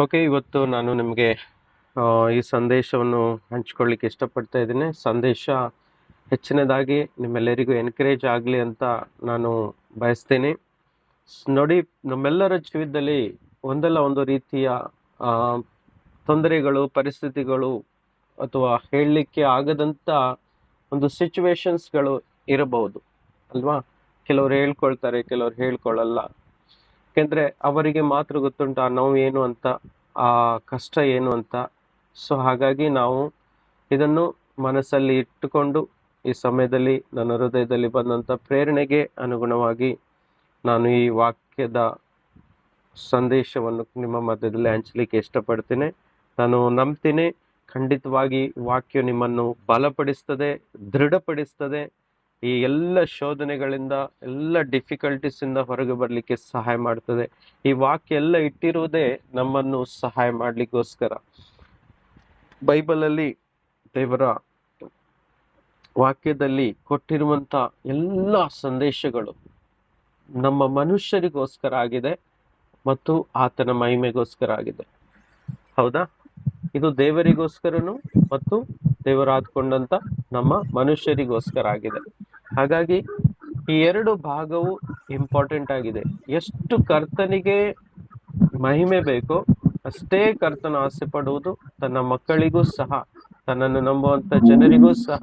Okay, ಇವತ್ತು ನಾನು ನಿಮಗೆ ಈ ಸಂದೇಶವನ್ನು ಹಂಚ್ಕೊಳ್ಳಿಕ್ಕೆ ಇಷ್ಟಪಡ್ತಾ ಇದ್ದೀನಿ. ಸಂದೇಶ ಹೆಚ್ಚಿನದಾಗಿ ನಿಮ್ಮೆಲ್ಲರಿಗೂ ಎನ್ಕರೇಜ್ ಆಗಲಿ ಅಂತ ನಾನು ಬಯಸ್ತೀನಿ. ನೋಡಿ, ನಮ್ಮೆಲ್ಲರ ಜೀವಿತದಲ್ಲಿ ಒಂದಲ್ಲ ಒಂದು ರೀತಿಯ ಆ, ತೊಂದರೆಗಳು, ಪರಿಸ್ಥಿತಿಗಳು ಅಥವಾ ಹೇಳಲಿಕ್ಕೆ ಆಗದಂಥ ಒಂದು ಸಿಚುವೇಶನ್ಸ್ಗಳು ಇರಬಹುದು ಅಲ್ವಾ. ಕೆಲವ್ರು ಹೇಳ್ಕೊಳ್ತಾರೆ, ಕೆಲವ್ರು ಹೇಳ್ಕೊಳ್ಳಲ್ಲ. ಯಾಕೆಂದ್ರೆ ಅವರಿಗೆ ಮಾತ್ರ ಗೊತ್ತುಂಟು ಆ ನೋವು ಏನು ಅಂತ, ಆ ಕಷ್ಟ ಏನು ಅಂತ. ಸೊ ಹಾಗಾಗಿ ನಾವು ಇದನ್ನು ಮನಸ್ಸಲ್ಲಿ ಇಟ್ಟುಕೊಂಡು ಈ ಸಮಯದಲ್ಲಿ ನನ್ನ ಹೃದಯದಲ್ಲಿ ಬಂದಂಥ ಪ್ರೇರಣೆಗೆ ಅನುಗುಣವಾಗಿ ನಾನು ಈ ವಾಕ್ಯದ ಸಂದೇಶವನ್ನು ನಿಮ್ಮ ಮಧ್ಯದಲ್ಲಿ ಹಂಚಲಿಕ್ಕೆ ಇಷ್ಟಪಡ್ತೀನಿ. ನಾನು ನಂಬ್ತೀನಿ, ಖಂಡಿತವಾಗಿ ವಾಕ್ಯ ನಿಮ್ಮನ್ನು ಬಲಪಡಿಸ್ತದೆ, ದೃಢಪಡಿಸ್ತದೆ. ಈ ಎಲ್ಲ ಶೋಧನೆಗಳಿಂದ, ಎಲ್ಲ ಡಿಫಿಕಲ್ಟೀಸ್ ಇಂದ ಹೊರಗೆ ಬರಲಿಕ್ಕೆ ಸಹಾಯ ಮಾಡ್ತದೆ. ಈ ವಾಕ್ಯ ಎಲ್ಲ ಇಟ್ಟಿರುವುದೇ ನಮ್ಮನ್ನು ಸಹಾಯ ಮಾಡ್ಲಿಕ್ಕೋಸ್ಕರ. ಬೈಬಲಲ್ಲಿ ದೇವರ ವಾಕ್ಯದಲ್ಲಿ ಕೊಟ್ಟಿರುವಂತ ಎಲ್ಲ ಸಂದೇಶಗಳು ನಮ್ಮ ಮನುಷ್ಯರಿಗೋಸ್ಕರ ಆಗಿದೆ ಮತ್ತು ಆತನ ಮಹಿಮೆಗೋಸ್ಕರ ಆಗಿದೆ. ಹೌದಾ? ಇದು ದೇವರಿಗೋಸ್ಕರನು ಮತ್ತು ದೇವರಾದ್ಕೊಂಡಂತ ನಮ್ಮ ಮನುಷ್ಯರಿಗೋಸ್ಕರ ಆಗಿದೆ. ಹಾಗಾಗಿ ಈ ಎರಡು ಭಾಗವು ಇಂಪಾರ್ಟೆಂಟ್ ಆಗಿದೆ. ಎಷ್ಟು ಕರ್ತನಿಗೆ ಮಹಿಮೆ ಬೇಕೋ ಅಷ್ಟೇ ಕರ್ತನ ಆಸೆ ಪಡುವುದು ತನ್ನ ಮಕ್ಕಳಿಗೂ ಸಹ, ತನ್ನನ್ನು ನಂಬುವಂತ ಜನರಿಗೂ ಸಹ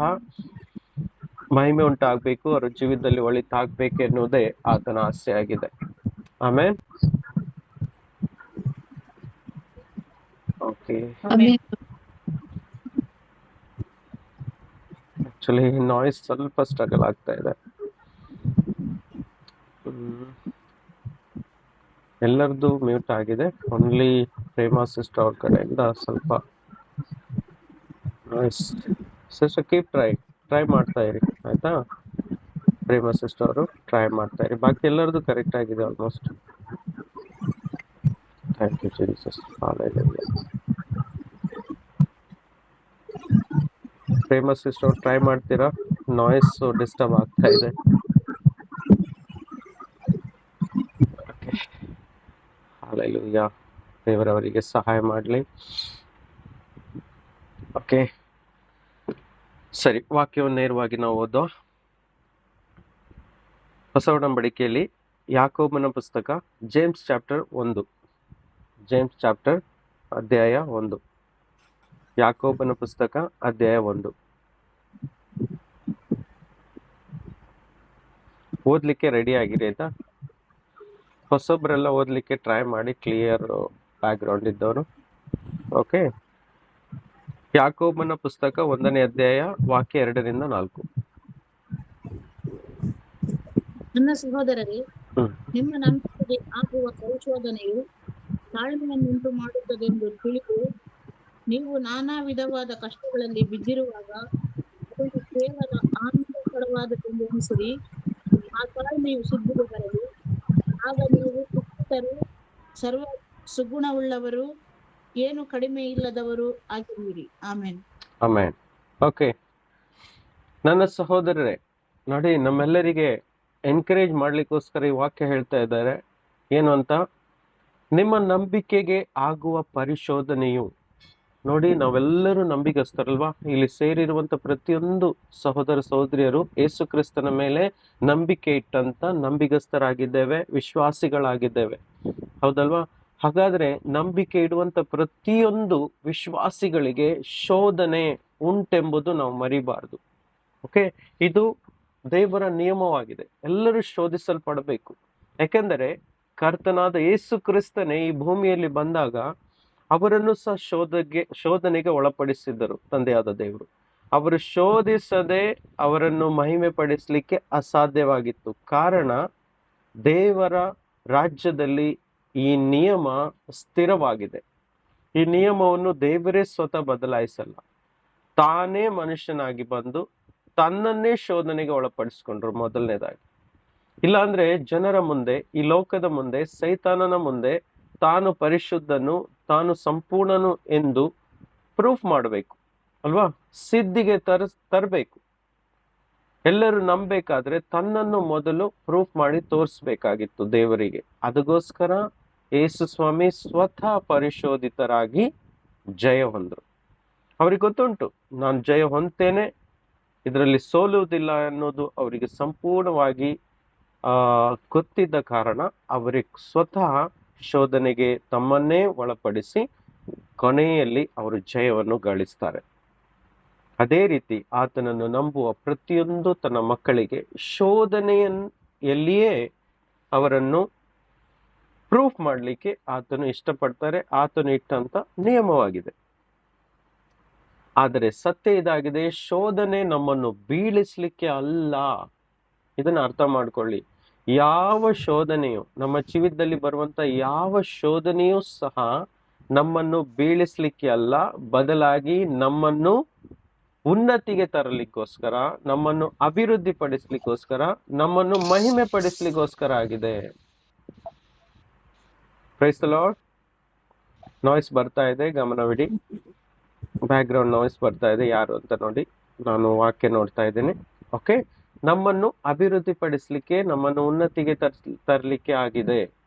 ಮಹಿಮೆ ಉಂಟಾಗ್ಬೇಕು, ಅವರ ಜೀವಿತದಲ್ಲಿ ಒಳಿತಾಗ್ಬೇಕು ಎನ್ನುವುದೇ ಆತನ ಆಸೆ ಆಗಿದೆ. ಆಮೇಲೆ ಓಕೆ, ಆಕ್ಚುಲಿ ನಾಯ್ಸ್ ಸ್ವಲ್ಪ ಸ್ಟ್ರಗಲ್ ಆಗ್ತಾ ಇದೆ. ಎಲ್ಲರದ್ದು ಮ್ಯೂಟ್ ಆಗಿದೆ, ಓನ್ಲಿ ಪ್ರೇಮಾ ಸಿಸ್ಟರ್ ಅವ್ರ ಕಡೆಯಿಂದ ಸ್ವಲ್ಪ ನಾಯ್ಸ್. ಸಿಸ್ಟರ್ ಕೀಪ್ ಟ್ರೈ ಮಾಡ್ತಾ ಇರಿ, ಆಯ್ತಾ? ಪ್ರೇಮಾ ಸಿಸ್ಟರ್ ಅವರು ಟ್ರೈ ಮಾಡ್ತಾ ಇರಿ. ಬಾಕಿ ಎಲ್ಲರದ್ದು ಕರೆಕ್ಟ್ ಆಗಿದೆ almost. Thank you Jesus. Prema sister ಅವ್ರು ಟ್ರೈ ಮಾಡ್ತೀರಾ? ನಾಯ್ಸ್ ಡಿಸ್ಟರ್ಬ್ ಆಗ್ತಾ ಇದೆ. ಹಾಲೆಲೂಯಾ, ದೇವರವರಿಗೆ ಸಹಾಯ ಮಾಡಲಿ. ಓಕೆ, ಸರಿ, ವಾಕ್ಯವನ್ನು ನೇರವಾಗಿ ನಾವು ಓದೋ. ಹೊಸ ಒಡಂಬಡಿಕೆಯಲ್ಲಿ ಯಾಕೋಬನ ಪುಸ್ತಕ, ಜೇಮ್ಸ್ ಚಾಪ್ಟರ್ 1, ಜೇಮ್ಸ್ ಚಾಪ್ಟರ್ ಅಧ್ಯಾಯ 1, ಯಾಕೋಬನ ಪುಸ್ತಕ ಅಧ್ಯಾಯ 1. ಓದ್ಲಿಕ್ಕೆ ರೆಡಿ ಆಗಿರಿ ಆಯ್ತಾ? ಹೊಸೊಬ್ರೆಲ್ಲ ಓದ್ಲಿಕ್ಕೆ ಟ್ರೈ ಮಾಡಿ, ಕ್ಲಿಯರ್ ಬ್ಯಾಕ್ ಗ್ರೌಂಡ್ ಇದ್ದವರು. ಓಕೆ, ಯಾಕೋಬನ ಪುಸ್ತಕ 1ನೇ ಅಧ್ಯಾಯ ವಾಕ್ಯ 2ರಿಂದ 4. ನನ್ನ ಸಹೋದರರೇ, ನಿಮ್ಮ ನಂಬಿಕೆಗೆ ಆಗುವ ಪರಿಶೋಧನೆಯು ತಾಳ್ಮೆಯನ್ನುಂಟು ಮಾಡುತ್ತದೆಂದು ತಿಳಿದು ನೀವು ನಾನಾ ವಿಧವಾದ ಕಷ್ಟಗಳಲ್ಲಿ ಬಿದ್ದಿರುವಾಗ ಅದನ್ನು ಕೇವಲ ಆನಂದಕರವಾದದೆಂದು ಎಣಿಸಿರಿ. ಆ ತಾಳ್ಮೆಯು ಸಿದ್ಧಿಗೆ ಬರಲಿ. ಆಗ ನೀವು ಉಚಿತರು, ಸರ್ವ ಸುಗುಣವುಳ್ಳವರು, ಏನು ಕಡಿಮೆ ಇಲ್ಲದವರು ಆಗಿರುವಿರಿ. ಆಮೇನ್. ಆಮೇನ್. ಓಕೆ, ನನ್ನ ಸಹೋದರರೇ, ನೋಡಿ, ನಮ್ಮೆಲ್ಲರಿಗೆ ಎನ್ಕರೇಜ್ ಮಾಡ್ಲಿಕ್ಕೋಸ್ಕರ ಈ ವಾಕ್ಯ ಹೇಳ್ತಾ ಇದ್ದಾರೆ. ಏನು ಅಂತ? ನಿಮ್ಮ ನಂಬಿಕೆಗೆ ಆಗುವ ಪರಿಶೋಧನೆಯು. ನೋಡಿ, ನಾವೆಲ್ಲರೂ ನಂಬಿಗಸ್ತರಲ್ವಾ? ಇಲ್ಲಿ ಸೇರಿರುವಂತ ಪ್ರತಿಯೊಂದು ಸಹೋದರ ಸಹೋದರಿಯರು ಯೇಸು ಕ್ರಿಸ್ತನ ಮೇಲೆ ನಂಬಿಕೆ ಇಟ್ಟಂತ ನಂಬಿಗಸ್ತರಾಗಿದ್ದೇವೆ, ವಿಶ್ವಾಸಿಗಳಾಗಿದ್ದೇವೆ. ಹೌದಲ್ವಾ? ಹಾಗಾದ್ರೆ ನಂಬಿಕೆ ಇಡುವಂತ ಪ್ರತಿಯೊಂದು ವಿಶ್ವಾಸಿಗಳಿಗೆ ಶೋಧನೆ ಉಂಟೆಂಬುದು ನಾವು ಮರಿಬಾರದು. ಓಕೆ, ಇದು ದೇವರ ನಿಯಮವಾಗಿದೆ. ಎಲ್ಲರೂ ಶೋಧಿಸಲ್ಪಡಬೇಕು. ಯಾಕೆಂದರೆ ಕರ್ತನಾದ ಯೇಸು ಕ್ರಿಸ್ತನೇ ಈ ಭೂಮಿಯಲ್ಲಿ ಬಂದಾಗ ಅವರನ್ನು ಸಹ ಶೋಧನೆಗೆ ಒಳಪಡಿಸಿದ್ದರು ತಂದೆಯಾದ ದೇವರು. ಅವರು ಶೋಧಿಸದೆ ಅವರನ್ನು ಮಹಿಮೆ ಪಡಿಸಲಿಕ್ಕೆ ಅಸಾಧ್ಯವಾಗಿತ್ತು. ಕಾರಣ, ದೇವರ ರಾಜ್ಯದಲ್ಲಿ ಈ ನಿಯಮ ಸ್ಥಿರವಾಗಿದೆ. ಈ ನಿಯಮವನ್ನು ದೇವರೇ ಸ್ವತಃ ಬದಲಾಯಿಸಲ್ಲ. ತಾನೇ ಮನುಷ್ಯನಾಗಿ ಬಂದು ತನ್ನನ್ನೇ ಶೋಧನೆಗೆ ಒಳಪಡಿಸ್ಕೊಂಡ್ರು ಮೊದಲನೇದಾಗಿ. ಇಲ್ಲಾಂದ್ರೆ ಜನರ ಮುಂದೆ, ಈ ಲೋಕದ ಮುಂದೆ, ಸೈತಾನನ ಮುಂದೆ ತಾನು ಪರಿಶುದ್ಧನು, ತಾನು ಸಂಪೂರ್ಣನು ಎಂದು ಪ್ರೂಫ್ ಮಾಡಬೇಕು ಅಲ್ವಾ? ಸಿದ್ಧಿಗೆ ತರಬೇಕು. ಎಲ್ಲರೂ ನಂಬೇಕಾದ್ರೆ ತನ್ನನ್ನು ಮೊದಲು ಪ್ರೂಫ್ ಮಾಡಿ ತೋರಿಸ್ಬೇಕಾಗಿತ್ತು ದೇವರಿಗೆ. ಅದಕ್ಕೋಸ್ಕರ ಯೇಸು ಸ್ವಾಮಿ ಸ್ವತಃ ಪರಿಶೋಧಿತರಾಗಿ ಜಯ ಹೊಂದರು. ಅವ್ರಿಗೆ ಗೊತ್ತುಂಟು, ನಾನು ಜಯ ಹೊಂದ್ತೇನೆ, ಇದರಲ್ಲಿ ಸೋಲುವುದಿಲ್ಲ ಅನ್ನೋದು ಅವರಿಗೆ ಸಂಪೂರ್ಣವಾಗಿ ಗೊತ್ತಿದ್ದ ಕಾರಣ ಅವರಿಗೆ ಸ್ವತಃ ಶೋಧನೆಗೆ ತಮ್ಮನ್ನೇ ಒಳಪಡಿಸಿ ಕೊನೆಯಲ್ಲಿ ಅವರು ಜಯವನ್ನು ಗಳಿಸ್ತಾರೆ. ಅದೇ ರೀತಿ ಆತನನ್ನು ನಂಬುವ ಪ್ರತಿಯೊಂದು ತನ್ನ ಮಕ್ಕಳಿಗೆ ಶೋಧನೆಯಲ್ಲಿಯೇ ಅವರನ್ನು ಪ್ರೂಫ್ ಮಾಡಲಿಕ್ಕೆ ಆತನು ಇಷ್ಟಪಡ್ತಾರೆ. ಆತನು ಇಟ್ಟಂತ ನಿಯಮವಾಗಿದೆ. ಆದರೆ ಸತ್ಯ ಇದಾಗಿದೆ, ಶೋಧನೆ ನಮ್ಮನ್ನು ಬೀಳಿಸ್ಲಿಕ್ಕೆ ಅಲ್ಲ. ಇದನ್ನ ಅರ್ಥ ಮಾಡ್ಕೊಳ್ಳಿ. ಯಾವ ಶೋಧನೆಯು, ನಮ್ಮ ಜೀವಿತದಲ್ಲಿ ಬರುವಂತ ಯಾವ ಶೋಧನೆಯೂ ಸಹ ನಮ್ಮನ್ನು ಬೀಳಿಸ್ಲಿಕ್ಕೆ ಅಲ್ಲ, ಬದಲಾಗಿ ನಮ್ಮನ್ನು ಉನ್ನತಿಗೆ ತರಲಿಕ್ಕೋಸ್ಕರ, ನಮ್ಮನ್ನು ಅಭಿವೃದ್ಧಿ ಪಡಿಸ್ಲಿಕ್ಕೋಸ್ಕರ, ನಮ್ಮನ್ನು ಮಹಿಮೆ ಪಡಿಸ್ಲಿಕ್ಕೋಸ್ಕರ ಆಗಿದೆ. Price the lord. ನಾಯ್ಸ್ ಬರ್ತಾ ಇದೆ, ಗಮನವಿಡಿ. ಬ್ಯಾಕ್ ಗ್ರೌಂಡ್ ನಾಯ್ಸ್ ಬರ್ತಾ ಇದೆ, ಯಾರು ಅಂತ ನೋಡಿ. ನಾನು ವಾಕ್ಯ ನೋಡ್ತಾ ಇದ್ದೇನೆ. ಓಕೆ, ನಮ್ಮನ್ನು ಅಭಿವೃದ್ಧಿ ಪಡಿಸ್ಲಿಕ್ಕೆ, ನಮ್ಮನ್ನು ಉನ್ನತಿಗೆ ತರಲಿಕ್ಕೆ ಆಗಿದೆ.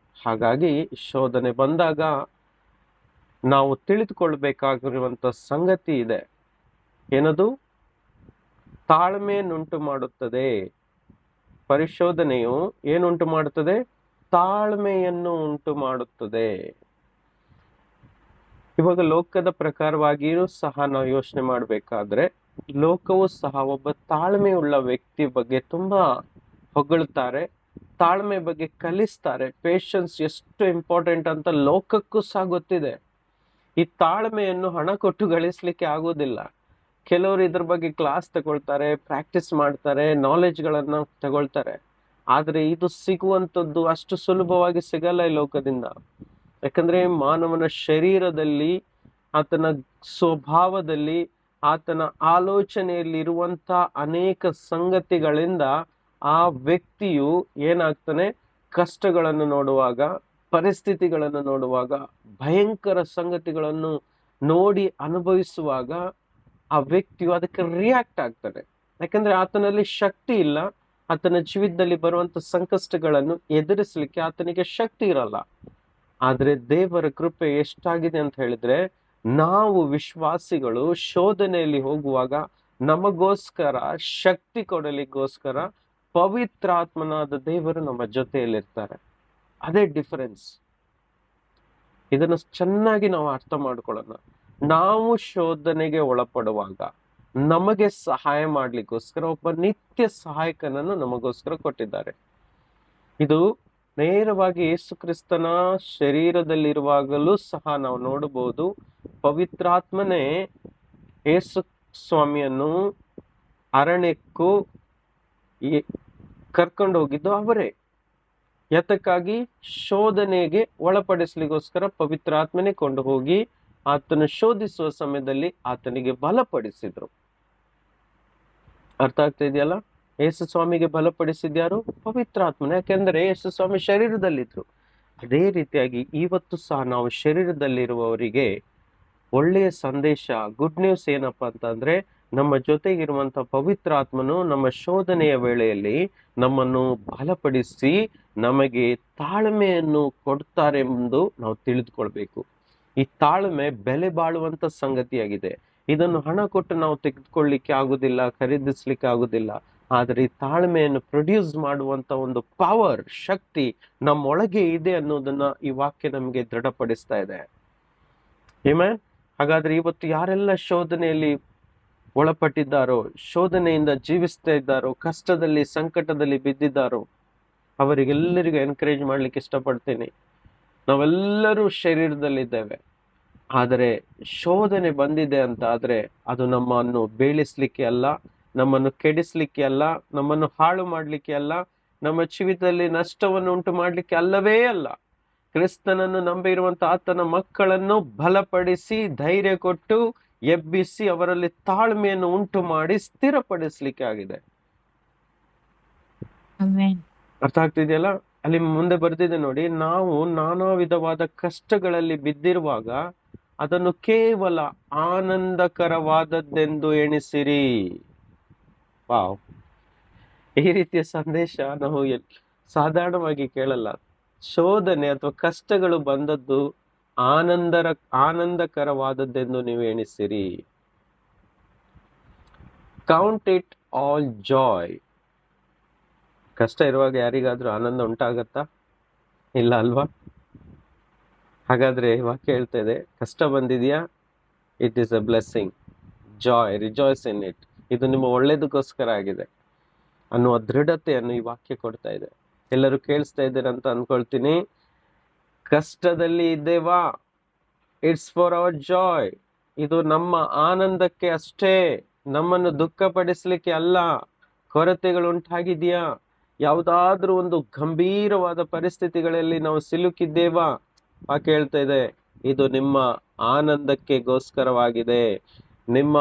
ಹಾಗಾಗಿ ಶೋಧನೆ ಬಂದಾಗ ನಾವು ತಿಳಿದುಕೊಳ್ಬೇಕಾಗಿರುವಂತ ಸಂಗತಿ ಇದೆ. ಏನದು? ತಾಳ್ಮೆಯನ್ನುಂಟು ಮಾಡುತ್ತದೆ. ಪರಿಶೋಧನೆಯು ಏನುಂಟು ಮಾಡುತ್ತದೆ? ತಾಳ್ಮೆಯನ್ನು ಉಂಟು ಮಾಡುತ್ತದೆ. ಇವಾಗ ಲೋಕದ ಪ್ರಕಾರವಾಗಿಯೂ ಸಹ ನಾವು ಯೋಚನೆ ಮಾಡಬೇಕಾದ್ರೆ, ಲೋಕವು ಸಹ ಒಬ್ಬ ತಾಳ್ಮೆಯುಳ್ಳ ವ್ಯಕ್ತಿ ಬಗ್ಗೆ ತುಂಬಾ ಹೊಗಳುತ್ತಾರೆ, ತಾಳ್ಮೆ ಬಗ್ಗೆ ಕಲಿಸ್ತಾರೆ. ಪೇಷನ್ಸ್ ಎಷ್ಟು ಇಂಪಾರ್ಟೆಂಟ್ ಅಂತ ಲೋಕಕ್ಕೂ ಸಹ ಗೊತ್ತಿದೆ. ಈ ತಾಳ್ಮೆಯನ್ನು ಹಣ ಕೊಟ್ಟು ಗಳಿಸ್ಲಿಕ್ಕೆ ಆಗೋದಿಲ್ಲ. ಕೆಲವರು ಇದ್ರ ಬಗ್ಗೆ ಕ್ಲಾಸ್ ತಗೊಳ್ತಾರೆ, ಪ್ರಾಕ್ಟೀಸ್ ಮಾಡ್ತಾರೆ, ನಾಲೆಜ್ಗಳನ್ನ ತಗೊಳ್ತಾರೆ. ಆದ್ರೆ ಇದು ಸಿಗುವಂಥದ್ದು ಅಷ್ಟು ಸುಲಭವಾಗಿ ಸಿಗಲ್ಲ ಈ ಲೋಕದಿಂದ. ಯಾಕಂದ್ರೆ ಮಾನವನ ಶರೀರದಲ್ಲಿ, ಆತನ ಸ್ವಭಾವದಲ್ಲಿ, ಆತನ ಆಲೋಚನೆಯಲ್ಲಿ ಇರುವಂತ ಅನೇಕ ಸಂಗತಿಗಳಿಂದ ಆ ವ್ಯಕ್ತಿಯು ಏನಾಗ್ತಾನೆ, ಕಷ್ಟಗಳನ್ನು ನೋಡುವಾಗ, ಪರಿಸ್ಥಿತಿಗಳನ್ನು ನೋಡುವಾಗ, ಭಯಂಕರ ಸಂಗತಿಗಳನ್ನು ನೋಡಿ ಅನುಭವಿಸುವಾಗ ಆ ವ್ಯಕ್ತಿಯು ಅದಕ್ಕೆ ರಿಯಾಕ್ಟ್ ಆಗ್ತಾನೆ. ಯಾಕಂದ್ರೆ ಆತನಲ್ಲಿ ಶಕ್ತಿ ಇಲ್ಲ. ಆತನ ಜೀವಿತದಲ್ಲಿ ಬರುವಂತ ಸಂಕಷ್ಟಗಳನ್ನು ಎದುರಿಸಲಿಕ್ಕೆ ಆತನಿಗೆ ಶಕ್ತಿ ಇರಲ್ಲ. ಆದ್ರೆ ದೇವರ ಕೃಪೆ ಎಷ್ಟಾಗಿದೆ ಅಂತ ಹೇಳಿದ್ರೆ, ನಾವು ವಿಶ್ವಾಸಿಗಳು ಶೋಧನೆಯಲ್ಲಿ ಹೋಗುವಾಗ ನಮಗೋಸ್ಕರ ಶಕ್ತಿ ಕೊಡಲಿಕ್ಕೋಸ್ಕರ ಪವಿತ್ರಾತ್ಮನಾದ ದೇವರು ನಮ್ಮ ಜೊತೆಯಲ್ಲಿರ್ತಾರೆ. ಅದೇ ಡಿಫರೆನ್ಸ್. ಇದನ್ನು ಚೆನ್ನಾಗಿ ನಾವು ಅರ್ಥ ಮಾಡ್ಕೊಳ್ಳೋಣ. ನಾವು ಶೋಧನೆಗೆ ಒಳಪಡುವಾಗ ನಮಗೆ ಸಹಾಯ ಮಾಡ್ಲಿಕ್ಕೋಸ್ಕರ ಒಬ್ಬ ನಿತ್ಯ ಸಹಾಯಕನನ್ನು ನಮಗೋಸ್ಕರ ಕೊಟ್ಟಿದ್ದಾರೆ. ಇದು ನೇರವಾಗಿ ಯೇಸು ಕ್ರಿಸ್ತನ ಶರೀರದಲ್ಲಿರುವಾಗಲೂ ಸಹ ನಾವು ನೋಡಬಹುದು. ಪವಿತ್ರಾತ್ಮನೇ ಯೇಸು ಸ್ವಾಮಿಯನ್ನು ಅರಣ್ಯಕ್ಕೂ ಕರ್ಕೊಂಡು ಹೋಗಿದ್ದು ಅವರೇ. ಯಾತಕ್ಕಾಗಿ? ಶೋಧನೆಗೆ ಒಳಪಡಿಸ್ಲಿಕ್ಕೋಸ್ಕರ ಪವಿತ್ರಾತ್ಮನೇ ಕೊಂಡು ಹೋಗಿ ಆತನು ಶೋಧಿಸುವ ಸಮಯದಲ್ಲಿ ಆತನಿಗೆ ಬಲಪಡಿಸಿದ್ರು. ಅರ್ಥ ಆಗ್ತಾ ಇದೆಯಲ್ಲ? ಯೇಸು ಸ್ವಾಮಿಗೆ ಬಲಪಡಿಸಿದ್ಯಾರು? ಪವಿತ್ರಾತ್ಮನ. ಯಾಕೆಂದ್ರೆ ಯೇಸು ಸ್ವಾಮಿ ಶರೀರದಲ್ಲಿದ್ರು. ಅದೇ ರೀತಿಯಾಗಿ ಇವತ್ತು ಸಹ ನಾವು ಶರೀರದಲ್ಲಿರುವವರಿಗೆ ಒಳ್ಳೆಯ ಸಂದೇಶ, ಗುಡ್ ನ್ಯೂಸ್ ಏನಪ್ಪಾ ಅಂತಂದ್ರೆ, ನಮ್ಮ ಜೊತೆಗಿರುವಂತ ಪವಿತ್ರಾತ್ಮನು ನಮ್ಮ ಶೋಧನೆಯ ವೇಳೆಯಲ್ಲಿ ನಮ್ಮನ್ನು ಬಲಪಡಿಸಿ ನಮಗೆ ತಾಳ್ಮೆಯನ್ನು ಕೊಡ್ತಾರೆಂದು ನಾವು ತಿಳಿದುಕೊಳ್ಬೇಕು. ಈ ತಾಳ್ಮೆ ಬೆಲೆ ಬಾಳುವಂತ ಸಂಗತಿಯಾಗಿದೆ. ಇದನ್ನು ಹಣ ಕೊಟ್ಟು ನಾವು ತೆಗೆದುಕೊಳ್ಳಿಕ್ಕೆ ಆಗುದಿಲ್ಲ, ಖರೀದಿಸ್ಲಿಕ್ಕೆ ಆಗುದಿಲ್ಲ. ಆದ್ರೆ ಈ ತಾಳ್ಮೆಯನ್ನು ಪ್ರೊಡ್ಯೂಸ್ ಮಾಡುವಂತ ಒಂದು ಪವರ್, ಶಕ್ತಿ ನಮ್ಮೊಳಗೆ ಇದೆ ಅನ್ನೋದನ್ನ ಈ ವಾಕ್ಯ ನಮಗೆ ದೃಢಪಡಿಸ್ತಾ ಇದೆ. ಆಮೆನ್. ಹಾಗಾದ್ರೆ ಇವತ್ತು ಯಾರೆಲ್ಲ ಶೋಧನೆಯಲ್ಲಿ ಒಳಪಟ್ಟಿದ್ದಾರೋ, ಶೋಧನೆಯಿಂದ ಜೀವಿಸ್ತಾ ಇದ್ದಾರೋ, ಕಷ್ಟದಲ್ಲಿ ಸಂಕಟದಲ್ಲಿ ಬಿದ್ದಿದ್ದಾರೋ, ಅವರಿಗೆಲ್ಲರಿಗೂ ಎನ್ಕರೇಜ್ ಮಾಡ್ಲಿಕ್ಕೆ ಇಷ್ಟಪಡ್ತೀನಿ. ನಾವೆಲ್ಲರೂ ಶರೀರದಲ್ಲಿದ್ದೇವೆ. ಆದರೆ ಶೋಧನೆ ಬಂದಿದೆ ಅಂತ ಆದ್ರೆ ಅದು ನಮ್ಮನ್ನು ಬೀಳಿಸ್ಲಿಕ್ಕೆ ಅಲ್ಲ, ನಮ್ಮನ್ನು ಕೆಡಿಸ್ಲಿಕ್ಕೆ ಅಲ್ಲ, ನಮ್ಮನ್ನು ಹಾಳು ಮಾಡ್ಲಿಕ್ಕೆ ಅಲ್ಲ, ನಮ್ಮ ಜೀವಿತದಲ್ಲಿ ನಷ್ಟವನ್ನು ಉಂಟು ಮಾಡ್ಲಿಕ್ಕೆ ಅಲ್ಲವೇ ಅಲ್ಲ. ಕ್ರಿಸ್ತನನ್ನು ನಂಬಿರುವಂತ ಆತನ ಮಕ್ಕಳನ್ನು ಬಲಪಡಿಸಿ, ಧೈರ್ಯ ಕೊಟ್ಟು, ಎಬ್ಬಿಸಿ, ಅವರಲ್ಲಿ ತಾಳ್ಮೆಯನ್ನು ಉಂಟು ಮಾಡಿ ಸ್ಥಿರಪಡಿಸ್ಲಿಕ್ಕೆ ಆಗಿದೆ. ಅರ್ಥ ಆಗ್ತಿದೆಯಲ್ಲ? ಅಲ್ಲಿ ಮುಂದೆ ಬರ್ದಿದೆ ನೋಡಿ, ನಾವು ನಾನಾ ವಿಧವಾದ ಕಷ್ಟಗಳಲ್ಲಿ ಬಿದ್ದಿರುವಾಗ ಅದನ್ನು ಕೇವಲ ಆನಂದಕರವಾದದ್ದೆಂದು ಎಣಿಸಿರಿ. ವಾವ್! ಈ ರೀತಿಯ ಸಂದೇಶ ನಾವು ಸಾಧಾರಣವಾಗಿ ಕೇಳಲ್ಲ. ಶೋಧನೆ ಅಥವಾ ಕಷ್ಟಗಳು ಬಂದದ್ದು ಆನಂದಕರವಾದದ್ದೆಂದು ನೀವು ಎಣಿಸಿರಿ. Count it all joy. ಕಷ್ಟ ಇರುವಾಗ ಯಾರಿಗಾದ್ರೂ ಆನಂದ ಉಂಟಾಗತ್ತಾ? ಇಲ್ಲ ಅಲ್ವಾ? ಹಾಗಾದ್ರೆ ವಾಕ್ಯ ಹೇಳ್ತಾ ಇದೆ, ಕಷ್ಟ ಬಂದಿದ್ಯಾ, it is a blessing, Joy, rejoice in it. ಇದು ನಿಮ್ಮ ಒಳ್ಳೇದಕ್ಕೋಸ್ಕರ ಆಗಿದೆ ಅನ್ನುವ ದೃಢತೆಯನ್ನು ಈ ವಾಕ್ಯ ಕೊಡ್ತಾ ಇದೆ. ಎಲ್ಲರೂ ಕೇಳಿಸ್ತಾ ಇದ್ದೀರಂತ ಅನ್ಕೊಳ್ತೀನಿ. ಕಷ್ಟದಲ್ಲಿ ಇದ್ದೇವಾ, ಇಟ್ಸ್ ಫಾರ್ ಅವರ್ ಜಾಯ್. ಇದು ನಮ್ಮ ಆನಂದಕ್ಕೆ ಅಷ್ಟೇ, ನಮ್ಮನ್ನು ದುಃಖಪಡಿಸ್ಲಿಕ್ಕೆ ಅಲ್ಲ. ಕೊರತೆಗಳು ಉಂಟಾಗಿದೆಯಾ, ಯಾವುದಾದ್ರೂ ಒಂದು ಗಂಭೀರವಾದ ಪರಿಸ್ಥಿತಿಗಳಲ್ಲಿ ನಾವು ಸಿಲುಕಿದ್ದೇವಾ, ವಾಕ್ಯ ಹೇಳ್ತಾ ಇದೆ ಇದು ನಿಮ್ಮ ಆನಂದಕ್ಕೆಗೋಸ್ಕರವಾಗಿದೆ, ನಿಮ್ಮ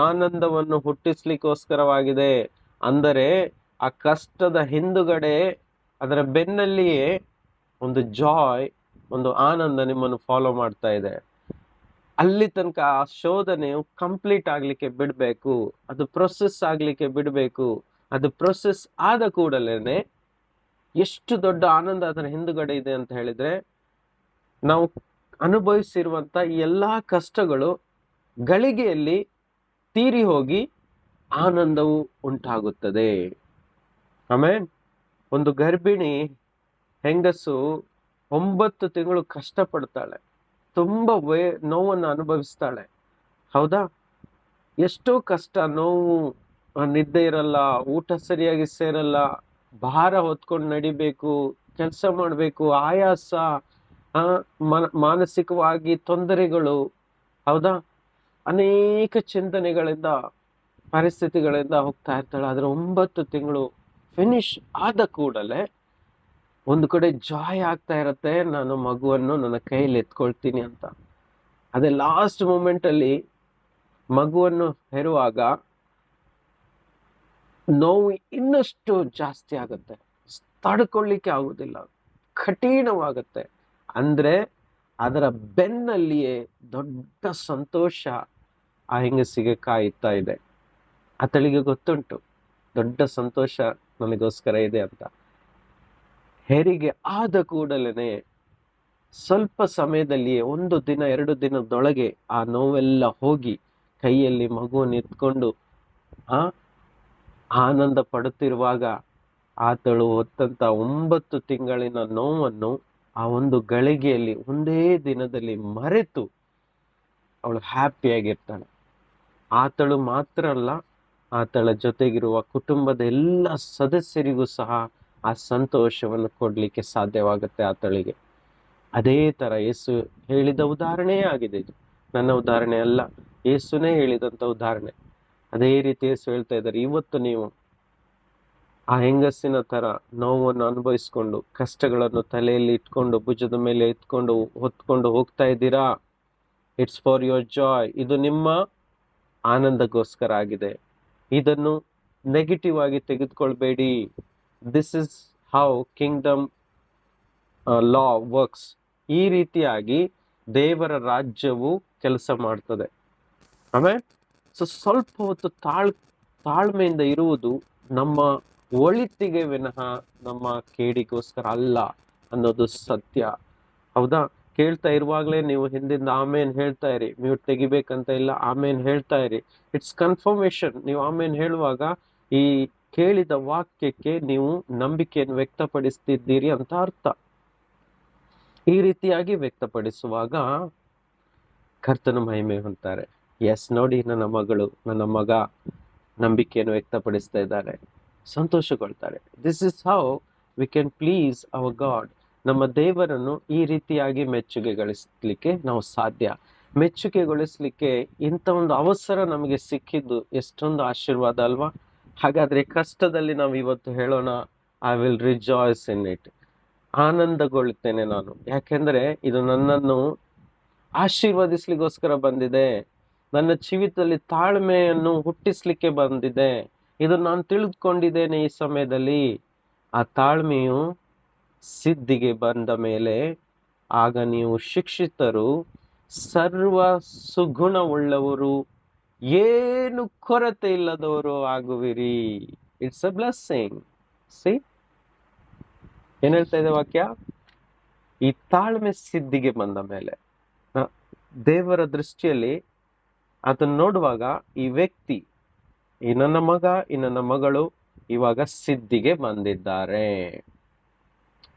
ಆನಂದವನ್ನು ಹುಟ್ಟಿಸ್ಲಿಕ್ಕೋಸ್ಕರವಾಗಿದೆ. ಅಂದರೆ ಆ ಕಷ್ಟದ ಹಿಂದುಗಡೆ, ಅದರ ಬೆನ್ನಲ್ಲಿಯೇ ಒಂದು ಜಾಯ್, ಒಂದು ಆನಂದ ನಿಮ್ಮನ್ನು ಫಾಲೋ ಮಾಡ್ತಾ ಇದೆ. ಅಲ್ಲಿ ತನಕ ಆ ಶೋಧನೆಯು ಕಂಪ್ಲೀಟ್ ಆಗ್ಲಿಕ್ಕೆ ಬಿಡ್ಬೇಕು, ಅದು ಪ್ರೊಸೆಸ್ ಆಗ್ಲಿಕ್ಕೆ ಬಿಡ್ಬೇಕು. ಅದು ಪ್ರೊಸೆಸ್ ಆದ ಕೂಡಲೇನೆ ಎಷ್ಟು ದೊಡ್ಡ ಆನಂದ ಅದರ ಹಿಂದುಗಡೆ ಇದೆ ಅಂತ ಹೇಳಿದ್ರೆ, ನಾವು ಅನುಭವಿಸಿರುವಂತ ಈ ಎಲ್ಲಾ ಕಷ್ಟಗಳು ಗಳಿಗೆಯಲ್ಲಿ ತೀರಿ ಹೋಗಿ ಆನಂದವು ಉಂಟಾಗುತ್ತದೆ. ಆಮೇಲೆ ಒಂದು ಗರ್ಭಿಣಿ ಹೆಂಗಸು 9 ತಿಂಗಳು ಕಷ್ಟಪಡ್ತಾಳೆ, ತುಂಬಾ ನೋವನ್ನು ಅನುಭವಿಸ್ತಾಳೆ, ಹೌದಾ? ಎಷ್ಟೋ ಕಷ್ಟ, ನೋವು, ನಿದ್ದೆ ಇರಲ್ಲ, ಊಟ ಸರಿಯಾಗಿ ಸೇರಲ್ಲ, ಭಾರ ಹೊತ್ಕೊಂಡು ನಡಿಬೇಕು, ಕೆಲಸ ಮಾಡ್ಬೇಕು, ಆಯಾಸ, ಮಾನಸಿಕವಾಗಿ ತೊಂದರೆಗಳು, ಹೌದಾ? ಅನೇಕ ಚಿಂತನೆಗಳಿಂದ, ಪರಿಸ್ಥಿತಿಗಳಿಂದ ಹೋಗ್ತಾ ಇರ್ತಾಳೆ. ಆದ್ರೆ 9 ತಿಂಗಳು ಫಿನಿಶ್ ಆದ ಕೂಡಲೇ ಒಂದು ಕಡೆ ಜಾಯ್ ಆಗ್ತಾ ಇರತ್ತೆ, ನಾನು ಮಗುವನ್ನು ನನ್ನ ಕೈಯಲ್ಲಿ ಎತ್ಕೊಳ್ತೀನಿ ಅಂತ. ಅದೇ ಲಾಸ್ಟ್ ಮೂಮೆಂಟ್ ಅಲ್ಲಿ ಮಗುವನ್ನು ಹೆರುವಾಗ ನೋವು ಇನ್ನಷ್ಟು ಜಾಸ್ತಿ ಆಗುತ್ತೆ, ತಡ್ಕೊಳ್ಳಿಕ್ಕೆ ಆಗುದಿಲ್ಲ, ಕಠಿಣವಾಗತ್ತೆ. ಅಂದ್ರೆ ಅದರ ಬೆನ್ನಲ್ಲಿಯೇ ದೊಡ್ಡ ಸಂತೋಷ ಆ ಹೆಂಗಸಿಗೆ ಕಾಯುತ್ತಾ ಇದೆ. ಆತಳಿಗೆ ಗೊತ್ತುಂಟು ದೊಡ್ಡ ಸಂತೋಷ ನನಗೋಸ್ಕರ ಇದೆ ಅಂತ. ಹೆರಿಗೆ ಆದ ಕೂಡಲೇ ಸ್ವಲ್ಪ ಸಮಯದಲ್ಲಿಯೇ, 1 ದಿನ 2 ದಿನದೊಳಗೆ ಆ ನೋವೆಲ್ಲ ಹೋಗಿ ಕೈಯಲ್ಲಿ ಮಗುವನ್ನು ಎತ್ಕೊಂಡು ಆನಂದ ಪಡುತ್ತಿರುವಾಗ ಆತಳು ಹೊತ್ತಂತ 9 ತಿಂಗಳಿನ ನೋವನ್ನು ಆ ಒಂದು ಗಳಿಗೆಯಲ್ಲಿ, ಒಂದೇ ದಿನದಲ್ಲಿ ಮರೆತು ಅವಳು ಹ್ಯಾಪಿಯಾಗಿರ್ತಾಳೆ. ಆತಳು ಮಾತ್ರ ಅಲ್ಲ, ಆತಳ ಜೊತೆಗಿರುವ ಕುಟುಂಬದ ಎಲ್ಲ ಸದಸ್ಯರಿಗೂ ಸಹ ಆ ಸಂತೋಷವನ್ನು ಕೊಡ್ಲಿಕ್ಕೆ ಸಾಧ್ಯವಾಗುತ್ತೆ ಆತಳಿಗೆ. ಅದೇ ತರ ಯೇಸು ಹೇಳಿದ ಉದಾಹರಣೆಯೇ ಆಗಿದೆ ಇದು. ನನ್ನ ಉದಾಹರಣೆ ಅಲ್ಲ, ಯೇಸುನೇ ಹೇಳಿದಂತ ಉದಾಹರಣೆ. ಅದೇ ರೀತಿ ಯೇಸು ಹೇಳ್ತಾ ಇದ್ದಾರೆ, ಇವತ್ತು ನೀವು ಆ ಹೆಂಗಸಿನ ತರ ನೋವನ್ನು ಅನುಭವಿಸ್ಕೊಂಡು, ಕಷ್ಟಗಳನ್ನು ತಲೆಯಲ್ಲಿ ಇಟ್ಕೊಂಡು, ಭುಜದ ಮೇಲೆ ಹೊತ್ಕೊಂಡು ಹೋಗ್ತಾ ಇದ್ದೀರಾ, ಇಟ್ಸ್ ಫಾರ್ ಯುವರ್ ಜಾಯ್. ಇದು ನಿಮ್ಮ ಆನಂದಕ್ಕೋಸ್ಕರ ಆಗಿದೆ. ಇದನ್ನು ನೆಗೆಟಿವ್ ಆಗಿ ತೆಗೆದುಕೊಳ್ಬೇಡಿ. This is how kingdom law works. ಈ ರೀತಿಯಾಗಿ ದೇವರ ರಾಜ್ಯವು ಕೆಲಸ ಮಾಡ್ತದೆ. ಆಮೇಲೆ ಸ್ವಲ್ಪ ಹೊತ್ತು ತಾಳ್ಮೆಯಿಂದ ಇರುವುದು ನಮ್ಮ ಒಳಿತಿಗೆ ವಿನಃ ನಮ್ಮ ಕೇಡಿಗೋಸ್ಕರ ಅಲ್ಲ ಅನ್ನೋದು ಸತ್ಯ, ಹೌದಾ? ಕೇಳ್ತಾ ಇರುವಾಗ್ಲೇ ನೀವು ಹಿಂದಿಂದ ಆಮೇನ್ ಹೇಳ್ತಾ ಇರಿ, ಮ್ಯೂಟ್ ತೆಗಿಬೇಕಂತ ಇಲ್ಲ, ಆಮೇನ್ ಹೇಳ್ತಾ ಇರಿ. It's confirmation. ನೀವು ಆಮೇನ್ ಹೇಳುವಾಗ ಈ ಕೇಳಿದ ವಾಕ್ಯಕ್ಕೆ ನೀವು ನಂಬಿಕೆಯನ್ನು ವ್ಯಕ್ತಪಡಿಸ್ತಿದ್ದೀರಿ ಅಂತ ಅರ್ಥ. ಈ ರೀತಿಯಾಗಿ ವ್ಯಕ್ತಪಡಿಸುವಾಗ ಕರ್ತನ ಮಹಿಮೆ ಹೊಂತಾರೆ. ಎಸ್, ನೋಡಿ, ನನ್ನ ಮಗಳು, ನನ್ನ ಮಗ ನಂಬಿಕೆಯನ್ನು ವ್ಯಕ್ತಪಡಿಸ್ತಾ ಇದ್ದಾರೆ, ಸಂತೋಷಗೊಳ್ತಾರೆ. This is how we can please our God. ನಮ್ಮ ದೇವರನ್ನು ಈ ರೀತಿಯಾಗಿ ಮೆಚ್ಚುಗೆಗೊಳಿಸ್ಲಿಕ್ಕೆ ನಾವು ಸಾಧ್ಯ. ಮೆಚ್ಚುಗೆಗೊಳಿಸ್ಲಿಕ್ಕೆ ಇಂಥ ಒಂದು ಅವಸರ ನಮಗೆ ಸಿಕ್ಕಿದ್ದು ಎಷ್ಟೊಂದು ಆಶೀರ್ವಾದ ಅಲ್ವಾ? ಹಾಗಾದ್ರೆ ಕಷ್ಟದಲ್ಲಿ ನಾವು ಇವತ್ತು ಹೇಳೋಣ, I will rejoice in it. ಆನಂದಗೊಳ್ಳುತ್ತೇನೆ ನಾನು, ಯಾಕೆಂದ್ರೆ ಇದು ನನ್ನನ್ನು ಆಶೀರ್ವದಿಸ್ಲಿಕ್ಕೋಸ್ಕರ ಬಂದಿದೆ, ನನ್ನ ಜೀವಿತದಲ್ಲಿ ತಾಳ್ಮೆಯನ್ನು ಹುಟ್ಟಿಸ್ಲಿಕ್ಕೆ ಬಂದಿದೆ. ಇದು ನಾನು ತಿಳಿದುಕೊಂಡಿದ್ದೇನೆ ಈ ಸಮಯದಲ್ಲಿ. ಆ ತಾಳ್ಮೆಯು ಸಿದ್ಧಿಗೆ ಬಂದ ಮೇಲೆ ಆಗ ನೀವು ಶಿಕ್ಷಿತರು, ಸರ್ವ ಸುಗುಣವುಳ್ಳವರು, ಏನು ಕೊರತೆ ಇಲ್ಲದವರು ಆಗುವಿರಿ. It's a blessing. ಸಿ, ಏನ್ ಹೇಳ್ತಾ ಇದೆ ವಾಕ್ಯ? ಈ ತಾಳ್ಮೆ ಸಿದ್ಧಿಗೆ ಬಂದ ಮೇಲೆ ಆ, ದೇವರ ದೃಷ್ಟಿಯಲ್ಲಿ ಅದನ್ನ ನೋಡುವಾಗ ಈ ವ್ಯಕ್ತಿ, ಈ ನನ್ನ ಮಗ, ಈ ನನ್ನ ಮಗಳು ಇವಾಗ ಸಿದ್ಧಿಗೆ ಬಂದಿದ್ದಾರೆ.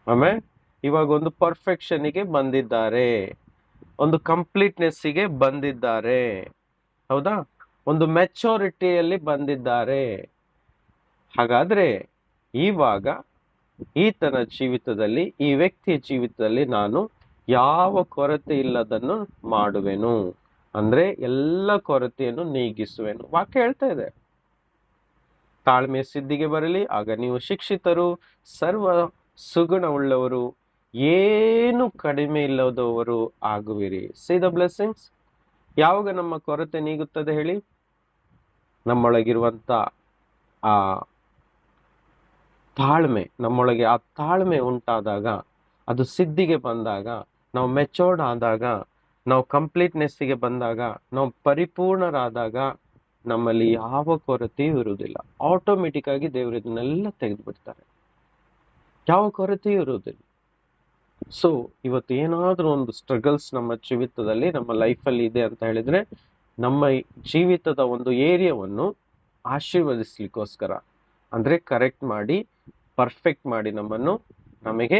ಆಮೇಲೆ ಇವಾಗ ಒಂದು ಪರ್ಫೆಕ್ಷನ್ಗೆ ಬಂದಿದ್ದಾರೆ, ಒಂದು ಕಂಪ್ಲೀಟ್ನೆಸ್ಸಿಗೆ ಬಂದಿದ್ದಾರೆ. ಹೌದಾ? ಒಂದು ಮೆಚೋರಿಟಿಯಲ್ಲಿ ಬಂದಿದ್ದಾರೆ. ಹಾಗಾದ್ರೆ ಇವಾಗ ಈತನ ಜೀವಿತದಲ್ಲಿ, ಈ ವ್ಯಕ್ತಿಯ ಜೀವಿತದಲ್ಲಿ ನಾನು ಯಾವ ಕೊರತೆ ಇಲ್ಲದನ್ನು ಮಾಡುವೆನು, ಅಂದ್ರೆ ಎಲ್ಲ ಕೊರತೆಯನ್ನು ನೀಗಿಸುವೆನು. ವಾಕ್ಯ ಹೇಳ್ತಾ ಇದೆ, ತಾಳ್ಮೆಯ ಸಿದ್ಧಿಗೆ ಬರಲಿ, ಆಗ ನೀವು ಶಿಕ್ಷಿತರು, ಸರ್ವ ಸುಗುಣವುಳ್ಳವರು, ಏನು ಕಡಿಮೆ ಇಲ್ಲದವರು ಆಗುವಿರಿ. C the blessings. ಯಾವಾಗ ನಮ್ಮ ಕೊರತೆ ನೀಗುತ್ತದೆ ಹೇಳಿ? ನಮ್ಮೊಳಗಿರುವಂತ ಆ ತಾಳ್ಮೆ, ನಮ್ಮೊಳಗೆ ಆ ತಾಳ್ಮೆ ಉಂಟಾದಾಗ, ಅದು ಸಿದ್ಧಿಗೆ ಬಂದಾಗ, ನಾವು ಮೆಚೋರ್ಡ್ ಆದಾಗ, ನಾವು ಕಂಪ್ಲೀಟ್ನೆಸ್ಸಿಗೆ ಬಂದಾಗ, ನಾವು ಪರಿಪೂರ್ಣರಾದಾಗ ನಮ್ಮಲ್ಲಿ ಯಾವ ಕೊರತೆಯೂ ಇರುವುದಿಲ್ಲ. ಆಟೋಮೆಟಿಕ್ ಆಗಿ ದೇವರು ಇದನ್ನೆಲ್ಲ ತೆಗೆದು ಬಿಡ್ತಾರೆ, ಯಾವ ಕೊರತೆಯೂ ಇರುವುದಿಲ್ಲ. ಸೊ ಇವತ್ತು ಏನಾದ್ರೂ ಒಂದು ಸ್ಟ್ರಗಲ್ಸ್ ನಮ್ಮ ಜೀವಿತದಲ್ಲಿ, ನಮ್ಮ ಲೈಫಲ್ಲಿ ಇದೆ ಅಂತ ಹೇಳಿದ್ರೆ, ನಮ್ಮ ಜೀವಿತದ ಒಂದು ಏರಿಯಾವನ್ನು ಆಶೀರ್ವದಿಸ್ಲಿಕ್ಕೋಸ್ಕರ, ಅಂದ್ರೆ ಕರೆಕ್ಟ್ ಮಾಡಿ, ಪರ್ಫೆಕ್ಟ್ ಮಾಡಿ ನಮ್ಮನ್ನು, ನಮಗೆ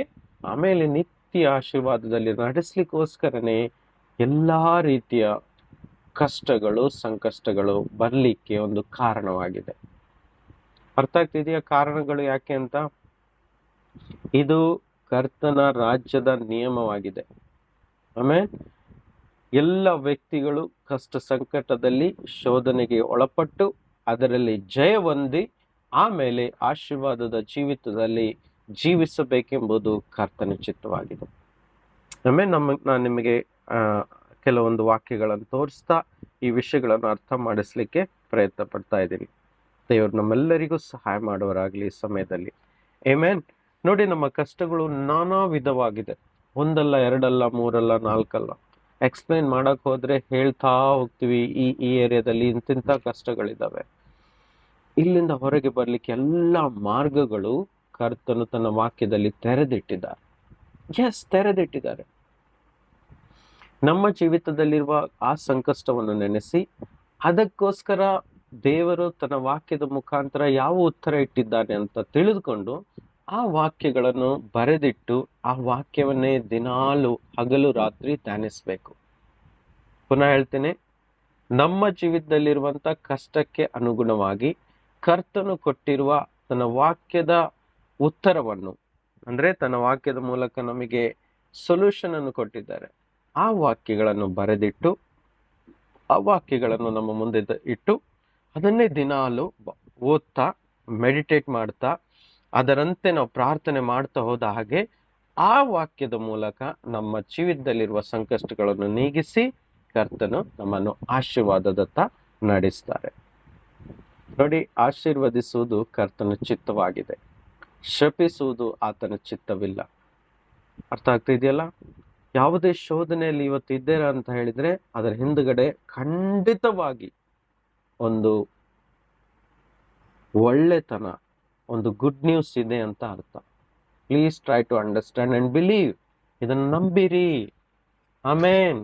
ಆಮೇಲೆ ನಿತ್ಯ ಆಶೀರ್ವಾದದಲ್ಲಿ ನಡೆಸ್ಲಿಕ್ಕೋಸ್ಕರನೇ ಎಲ್ಲಾ ರೀತಿಯ ಕಷ್ಟಗಳು, ಸಂಕಷ್ಟಗಳು ಬರ್ಲಿಕ್ಕೆ ಒಂದು ಕಾರಣವಾಗಿದೆ. ಅರ್ಥ ಆಗ್ತಿದೆಯಾ ಕಾರಣಗಳು ಯಾಕೆ ಅಂತ? ಇದು ಕರ್ತನ ರಾಜ್ಯದ ನಿಯಮವಾಗಿದೆ. ಆಮೇಲೆ ಎಲ್ಲ ವ್ಯಕ್ತಿಗಳು ಕಷ್ಟ ಸಂಕಟದಲ್ಲಿ ಶೋಧನೆಗೆ ಒಳಪಟ್ಟು ಅದರಲ್ಲಿ ಜಯ ಹೊಂದಿ ಆಮೇಲೆ ಆಶೀರ್ವಾದದ ಜೀವಿತದಲ್ಲಿ ಜೀವಿಸಬೇಕೆಂಬುದು ಕರ್ತನ ಚಿತ್ತವಾಗಿದೆ. ಆಮೇಲೆ ನಾನು ನಿಮಗೆ ಕೆಲವೊಂದು ವಾಕ್ಯಗಳನ್ನು ತೋರಿಸ್ತಾ ಈ ವಿಷಯಗಳನ್ನು ಅರ್ಥ ಮಾಡಿಸ್ಲಿಕ್ಕೆ ಪ್ರಯತ್ನ ಪಡ್ತಾ ಇದ್ದೀನಿ. ದೇವರು ನಮ್ಮೆಲ್ಲರಿಗೂ ಸಹಾಯ ಮಾಡುವರಾಗ್ಲಿ ಈ ಸಮಯದಲ್ಲಿ. ಆಮೆನ್. ನೋಡಿ, ನಮ್ಮ ಕಷ್ಟಗಳು ನಾನಾ ವಿಧವಾಗಿದೆ. ಒಂದಲ್ಲ, ಎರಡಲ್ಲ, ಮೂರಲ್ಲ, ನಾಲ್ಕಲ್ಲ. ಎಕ್ಸ್ಪ್ಲೈನ್ ಮಾಡಕ್ ಹೋದ್ರೆ ಹೇಳ್ತಾ ಹೋಗ್ತೀವಿ, ಈ ಏರಿಯಾದಲ್ಲಿ ಇಂತಿಂತ ಕಷ್ಟಗಳಿದಾವೆ. ಇಲ್ಲಿಂದ ಹೊರಗೆ ಬರ್ಲಿಕ್ಕೆ ಎಲ್ಲ ಮಾರ್ಗಗಳು ಕರ್ತನು ತನ್ನ ವಾಕ್ಯದಲ್ಲಿ ತೆರೆದಿಟ್ಟಿದ್ದಾರೆ. ತೆರೆದಿಟ್ಟಿದ್ದಾರೆ. ನಮ್ಮ ಜೀವಿತದಲ್ಲಿರುವ ಆ ಸಂಕಷ್ಟವನ್ನು ನೆನೆಸಿ ಅದಕ್ಕೋಸ್ಕರ ದೇವರು ತನ್ನ ವಾಕ್ಯದ ಮುಖಾಂತರ ಯಾವ ಉತ್ತರ ಇಟ್ಟಿದ್ದಾನೆ ಅಂತ ತಿಳಿದುಕೊಂಡು ಆ ವಾಕ್ಯಗಳನ್ನು ಬರೆದಿಟ್ಟು ಆ ವಾಕ್ಯವನ್ನೇ ದಿನಾಲು ಹಗಲು ರಾತ್ರಿ ಧ್ಯಾನಿಸ್ಬೇಕು. ಪುನಃ ಹೇಳ್ತೇನೆ, ನಮ್ಮ ಜೀವಿತದಲ್ಲಿರುವಂತ ಕಷ್ಟಕ್ಕೆ ಅನುಗುಣವಾಗಿ ಕರ್ತನು ಕೊಟ್ಟಿರುವ ತನ್ನ ವಾಕ್ಯದ ಉತ್ತರವನ್ನು, ಅಂದ್ರೆ ತನ್ನ ವಾಕ್ಯದ ಮೂಲಕ ನಮಗೆ ಸೊಲ್ಯೂಷನ್ ಅನ್ನು ಕೊಟ್ಟಿದ್ದಾರೆ. ಆ ವಾಕ್ಯಗಳನ್ನು ಬರೆದಿಟ್ಟು ಆ ವಾಕ್ಯಗಳನ್ನು ನಮ್ಮ ಮುಂದೆ ಇಟ್ಟು ಅದನ್ನೇ ದಿನಾಲು ಓದ್ತಾ, ಮೆಡಿಟೇಟ್ ಮಾಡ್ತಾ, ಅದರಂತೆ ನಾವು ಪ್ರಾರ್ಥನೆ ಮಾಡ್ತಾ ಹೋದ ಹಾಗೆ ಆ ವಾಕ್ಯದ ಮೂಲಕ ನಮ್ಮ ಜೀವಿತದಲ್ಲಿರುವ ಸಂಕಷ್ಟಗಳನ್ನು ನೀಗಿಸಿ ಕರ್ತನು ನಮ್ಮನ್ನು ಆಶೀರ್ವಾದದತ್ತ ನಡೆಸ್ತಾರೆ. ನೋಡಿ, ಆಶೀರ್ವದಿಸುವುದು ಕರ್ತನ ಚಿತ್ತವಾಗಿದೆ, ಶಪಿಸುವುದು ಆತನ ಚಿತ್ತವಿಲ್ಲ. ಅರ್ಥ ಆಗ್ತಿದೆಯಲ್ಲ? ಯಾವುದೇ ಶೋಧನೆಯಲ್ಲಿ ಇವತ್ತು ಇದ್ದೀರಾ ಅಂತ ಹೇಳಿದ್ರೆ ಅದರ ಹಿಂದುಗಡೆ ಖಂಡಿತವಾಗಿ ಒಂದು ಒಳ್ಳೆತನ, ಒಂದು ಗುಡ್ ನ್ಯೂಸ್ ಇದೆ ಅಂತ ಅರ್ಥ. Please try to understand and believe. ಇದನ್ನು ನಂಬಿರಿ. ಆಮೆನ್.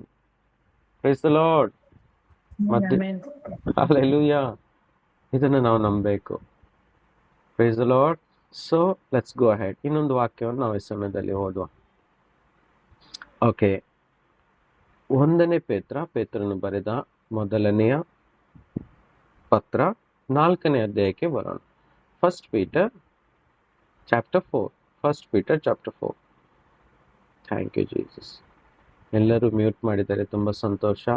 Praise the Lord. ಮತ್ತೆ ಹಲ್ಲೆಲೂಯಾ. ಇದನ್ನು ನಾವು ನಂಬಬೇಕು. Praise the Lord. So let's go ahead. ಇನ್ನೊಂದು ವಾಕ್ಯವನ್ನು ನಾವು ಈ ಸಮಯದಲ್ಲಿ ಓದುವ. ಓಕೆ, 1ನೇ ಪೇತ್ರನು ಬರೆದ ಮೊದಲನೆಯ ಪತ್ರ 4ನೇ ಅಧ್ಯಾಯಕ್ಕೆ ಬರೋಣ. First Peter chapter 4. Thank you Jesus. ಎಲ್ಲರೂ ಮ್ಯೂಟ್ ಮಾಡಿದ್ದಾರೆ, ತುಂಬ ಸಂತೋಷ.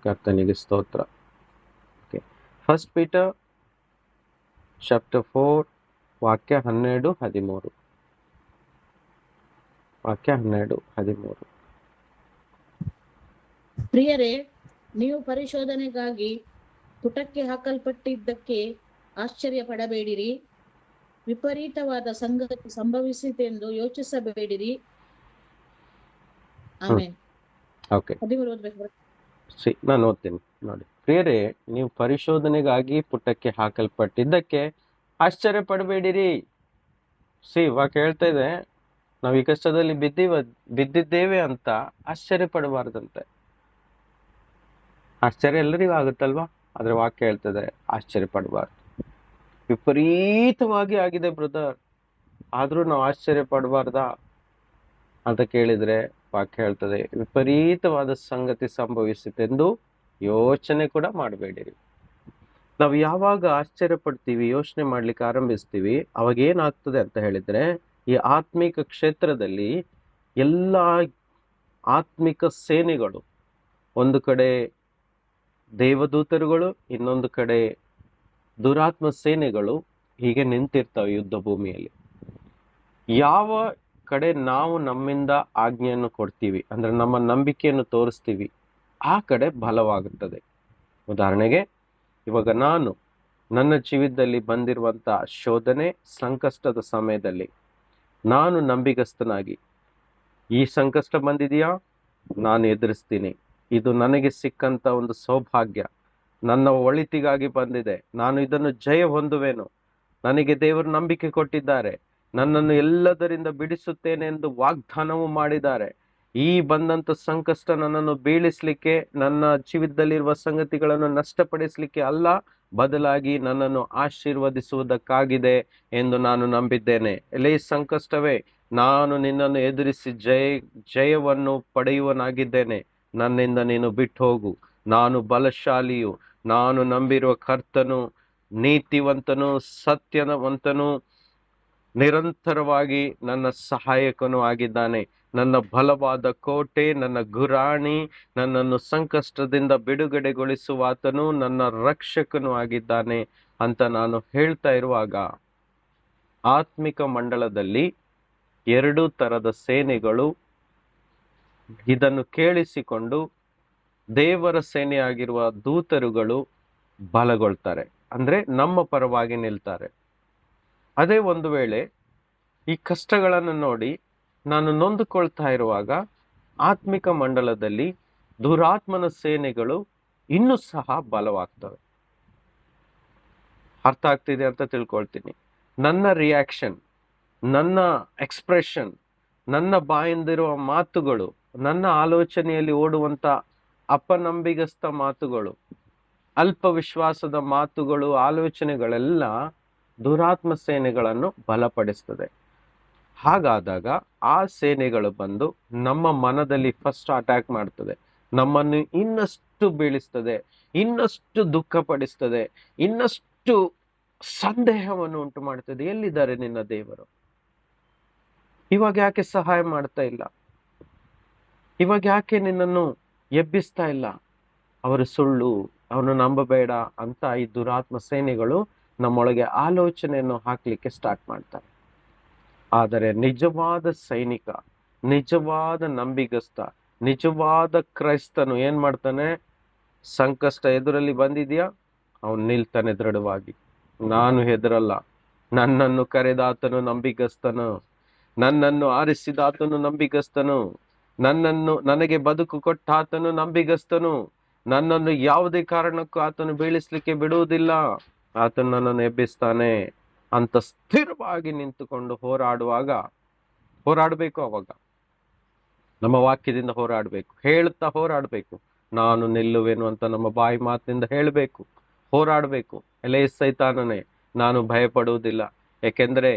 ಕರ್ತನಿಗೆ ಸ್ತೋತ್ರ. ಓಕೆ, ಫಸ್ಟ್ ಪೀಟರ್ ಚಾಪ್ಟರ್ 4 ವಾಕ್ಯ 12-13. ವಾಕ್ಯ 12-13. ಪ್ರಿಯರೇ, ನೀವು ಪರಿಶೋಧನೆಗಾಗಿ ಪುಟಕ್ಕೆ ಹಾಕಲ್ಪಟ್ಟಿದ್ದಕ್ಕೆ ಆಶ್ಚರ್ಯ ಪಡಬೇಡಿರಿ. ವಿಪರೀತವಾದ ಸಂಗತಿ ಸಂಭವಿಸಿತೆಂದು ಯೋಚಿಸಬೇಡಿರಿ. ಆಮೆನ್. ಓಕೆ, 13 ಓದ್ಬೇಕು. ನಾನು ಓದ್ತೀನಿ ನೋಡಿ. ಪ್ರಿಯರೇ, ನೀವು ಪರಿಶೋಧನೆಗಾಗಿ ಪುಟಕ್ಕೆ ಹಾಕಲ್ಪಟ್ಟಿದ್ದಕ್ಕೆ ಆಶ್ಚರ್ಯ ಪಡಬೇಡಿರಿ. ವಾಕ್ಯ ಹೇಳ್ತಾ ಇದೆ, ನಾವು ಈ ಕಷ್ಟದಲ್ಲಿ ಬಿದ್ದಿದ್ದೇವೆ ಅಂತ ಆಶ್ಚರ್ಯ ಪಡಬಾರ್ದಂತೆ. ಆಶ್ಚರ್ಯ ಎಲ್ಲರಿಗೂ ಆಗುತ್ತಲ್ವಾ? ಆದ್ರೆ ವಾಕ್ಯ ಹೇಳ್ತದೆ ಆಶ್ಚರ್ಯ ಪಡಬಾರ್ದು. ವಿಪರೀತವಾಗಿ ಆಗಿದೆ ಬ್ರದರ್, ಆದ್ರೂ ನಾವು ಆಶ್ಚರ್ಯ ಪಡಬಾರ್ದಾ ಅಂತ ಕೇಳಿದ್ರೆ ವಾಕ್ಯ ಹೇಳ್ತದೆ ವಿಪರೀತವಾದ ಸಂಗತಿ ಸಂಭವಿಸಿತೆಂದು ಯೋಚನೆ ಕೂಡ ಮಾಡಬೇಡಿರಿ. ನಾವು ಯಾವಾಗ ಆಶ್ಚರ್ಯ ಪಡ್ತೀವಿ, ಯೋಚನೆ ಮಾಡ್ಲಿಕ್ಕೆ ಆರಂಭಿಸ್ತೀವಿ, ಅವಾಗ ಏನಾಗ್ತದೆ ಅಂತ ಹೇಳಿದ್ರೆ, ಈ ಆತ್ಮಿಕ ಕ್ಷೇತ್ರದಲ್ಲಿ ಎಲ್ಲ ಆತ್ಮಿಕ ಸೇನೆಗಳು, ಒಂದು ಕಡೆ ದೇವದೂತರುಗಳು, ಇನ್ನೊಂದು ಕಡೆ ದುರಾತ್ಮ ಸೇನೆಗಳು ಹೀಗೆ ನಿಂತಿರ್ತವೆ ಯುದ್ಧ ಭೂಮಿಯಲ್ಲಿ. ಯಾವ ಕಡೆ ನಾವು ನಮ್ಮಿಂದ ಆಜ್ಞೆಯನ್ನು ಕೊಡ್ತೀವಿ, ಅಂದ್ರೆ ನಮ್ಮ ನಂಬಿಕೆಯನ್ನು ತೋರಿಸ್ತೀವಿ, ಆ ಕಡೆ ಬಲವಾಗುತ್ತದೆ. ಉದಾಹರಣೆಗೆ ಇವಾಗ ನನ್ನ ಜೀವಿತದಲ್ಲಿ ಬಂದಿರುವಂತ ಶೋಧನೆ, ಸಂಕಷ್ಟದ ಸಮಯದಲ್ಲಿ ನಾನು ನಂಬಿಗಸ್ತನಾಗಿ, ಈ ಸಂಕಷ್ಟ ಬಂದಿದೆಯಾ, ನಾನು ಎದುರಿಸ್ತೀನಿ, ಇದು ನನಗೆ ಸಿಕ್ಕಂತ ಒಂದು ಸೌಭಾಗ್ಯ, ನನ್ನ ಒಳಿತಿಗಾಗಿ ಬಂದಿದೆ, ನಾನು ಇದನ್ನು ಜಯ ಹೊಂದುವೆನು, ನನಗೆ ದೇವರು ನಂಬಿಕೆ ಕೊಟ್ಟಿದ್ದಾರೆ, ನನ್ನನ್ನು ಎಲ್ಲದರಿಂದ ಬಿಡಿಸುತ್ತೇನೆ ಎಂದು ವಾಗ್ದಾನವೂ ಮಾಡಿದ್ದಾರೆ. ಈ ಬಂದಂತ ಸಂಕಷ್ಟ ನನ್ನನ್ನು ಬೀಳಿಸ್ಲಿಕ್ಕೆ, ನನ್ನ ಜೀವಿತದಲ್ಲಿರುವ ಸಂಗತಿಗಳನ್ನು ನಷ್ಟಪಡಿಸ್ಲಿಕ್ಕೆ ಅಲ್ಲ, ಬದಲಾಗಿ ನನ್ನನ್ನು ಆಶೀರ್ವದಿಸುವುದಕ್ಕಾಗಿದೆ ಎಂದು ನಾನು ನಂಬಿದ್ದೇನೆ. ಎಲೇ ಸಂಕಷ್ಟವೇ, ನಾನು ನಿನ್ನನ್ನು ಎದುರಿಸಿ ಜಯವನ್ನು ಪಡೆಯುವನಾಗಿದ್ದೇನೆ, ನನ್ನಿಂದ ನೀನು ಬಿಟ್ಟು ಹೋಗು, ನಾನು ಬಲಶಾಲಿಯು, ನಾನು ನಂಬಿರುವ ಕರ್ತನು ನೀತಿವಂತನು, ಸತ್ಯವಂತನು, ನಿರಂತರವಾಗಿ ನನ್ನ ಸಹಾಯಕನು ಆಗಿದ್ದಾನೆ, ನನ್ನ ಬಲವಾದ ಕೋಟೆ, ನನ್ನ ಗುರಾಣಿ, ನನ್ನನ್ನು ಸಂಕಷ್ಟದಿಂದ ಬಿಡುಗಡೆಗೊಳಿಸುವಾತನು ನನ್ನ ರಕ್ಷಕನು ಆಗಿದ್ದಾನೆ ಅಂತ ನಾನು ಹೇಳ್ತಾ ಇರುವಾಗ, ಆತ್ಮಿಕ ಮಂಡಲದಲ್ಲಿ 2 ತರದ ಸೇನೆಗಳು ಇದನ್ನು ಕೇಳಿಸಿಕೊಂಡು ದೇವರ ಸೇನೆಯಾಗಿರುವ ದೂತರುಗಳು ಬಲಗೊಳ್ತಾರೆ, ಅಂದ್ರೆ ನಮ್ಮ ಪರವಾಗಿ ನಿಲ್ತಾರೆ. ಅದೇ ಒಂದು ವೇಳೆ ಈ ಕಷ್ಟಗಳನ್ನು ನೋಡಿ ನಾನು ನೊಂದುಕೊಳ್ತಾ ಇರುವಾಗ, ಆತ್ಮಿಕ ಮಂಡಲದಲ್ಲಿ ದುರಾತ್ಮನ ಸೇನೆಗಳು ಇನ್ನೂ ಸಹ ಬಲವಾಗ್ತವೆ. ಅರ್ಥ ಆಗ್ತಿದೆ ಅಂತ ತಿಳ್ಕೊಳ್ತೀನಿ. ನನ್ನ ರಿಯಾಕ್ಷನ್, ನನ್ನ ಎಕ್ಸ್ಪ್ರೆಷನ್, ನನ್ನ ಬಾಯಿಂದಿರುವ ಮಾತುಗಳು, ನನ್ನ ಆಲೋಚನೆಯಲ್ಲಿ ಓಡುವಂತ ಅಪನಂಬಿಗಸ್ತ ಮಾತುಗಳು, ಅಲ್ಪ ವಿಶ್ವಾಸದ ಮಾತುಗಳು, ಆಲೋಚನೆಗಳೆಲ್ಲ ದುರಾತ್ಮ ಸೇನೆಗಳನ್ನು ಬಲಪಡಿಸ್ತದೆ. ಹಾಗಾದಾಗ ಆ ಸೇನೆಗಳು ಬಂದು ನಮ್ಮ ಮನದಲ್ಲಿ ಫಸ್ಟ್ ಅಟ್ಯಾಕ್ ಮಾಡ್ತದೆ, ನಮ್ಮನ್ನು ಇನ್ನಷ್ಟು ಬೀಳಿಸ್ತದೆ, ಇನ್ನಷ್ಟು ದುಃಖಪಡಿಸ್ತದೆ, ಇನ್ನಷ್ಟು ಸಂದೇಹವನ್ನು ಉಂಟು ಮಾಡ್ತದೆ. ಎಲ್ಲಿದ್ದಾರೆ ನಿನ್ನ ದೇವರು? ಇವಾಗ ಯಾಕೆ ಸಹಾಯ ಮಾಡ್ತಾ ಇಲ್ಲ? ಇವಾಗ ಯಾಕೆ ನಿನ್ನನ್ನು ಎಬ್ಬಿಸ್ತಾ ಇಲ್ಲ? ಅವರು ಸುಳ್ಳು, ಅವನು ನಂಬಬೇಡ ಅಂತ ಈ ದುರಾತ್ಮ ಸೇನೆಗಳು ನಮ್ಮೊಳಗೆ ಆಲೋಚನೆಯನ್ನು ಹಾಕ್ಲಿಕ್ಕೆ ಸ್ಟಾರ್ಟ್ ಮಾಡ್ತಾರೆ. ಆದರೆ ನಿಜವಾದ ಸೈನಿಕ, ನಿಜವಾದ ನಂಬಿಗಸ್ತ, ನಿಜವಾದ ಕ್ರೈಸ್ತನು ಏನ್ ಮಾಡ್ತಾನೆ? ಸಂಕಷ್ಟ ಎದುರಲ್ಲಿ ಬಂದಿದ್ಯಾ, ಅವನು ನಿಲ್ತಾನೆ ದೃಢವಾಗಿ. ನಾನು ಹೆದರಲ್ಲ, ನನ್ನನ್ನು ಕರೆದಾತನು ನಂಬಿಗಸ್ತನು, ನನ್ನನ್ನು ಆರಿಸಿದಾತನು ನಂಬಿಗಸ್ತನು, ನನಗೆ ಬದುಕು ಕೊಟ್ಟಾತನು ನಂಬಿಗಸ್ತನು, ನನ್ನನ್ನು ಯಾವುದೇ ಕಾರಣಕ್ಕೂ ಆತನು ಬೀಳಿಸ್ಲಿಕ್ಕೆ ಬಿಡುವುದಿಲ್ಲ, ಆತನು ನನ್ನನ್ನು ಎಬ್ಬಿಸ್ತಾನೆ ಅಂತ ಸ್ಥಿರವಾಗಿ ನಿಂತುಕೊಂಡು ಹೋರಾಡಬೇಕು. ಅವಾಗ ನಮ್ಮ ವಾಕ್ಯದಿಂದ ಹೋರಾಡಬೇಕು, ಹೇಳ್ತಾ ಹೋರಾಡಬೇಕು. ನಾನು ನಿಲ್ಲುವೆನು ಅಂತ ನಮ್ಮ ಬಾಯಿ ಮಾತಿನಿಂದ ಹೇಳಬೇಕು, ಹೋರಾಡಬೇಕು. ಎಲೆ ಸೈತಾನನೇ, ನಾನು ಭಯಪಡುವುದಿಲ್ಲ, ಯಾಕೆಂದ್ರೆ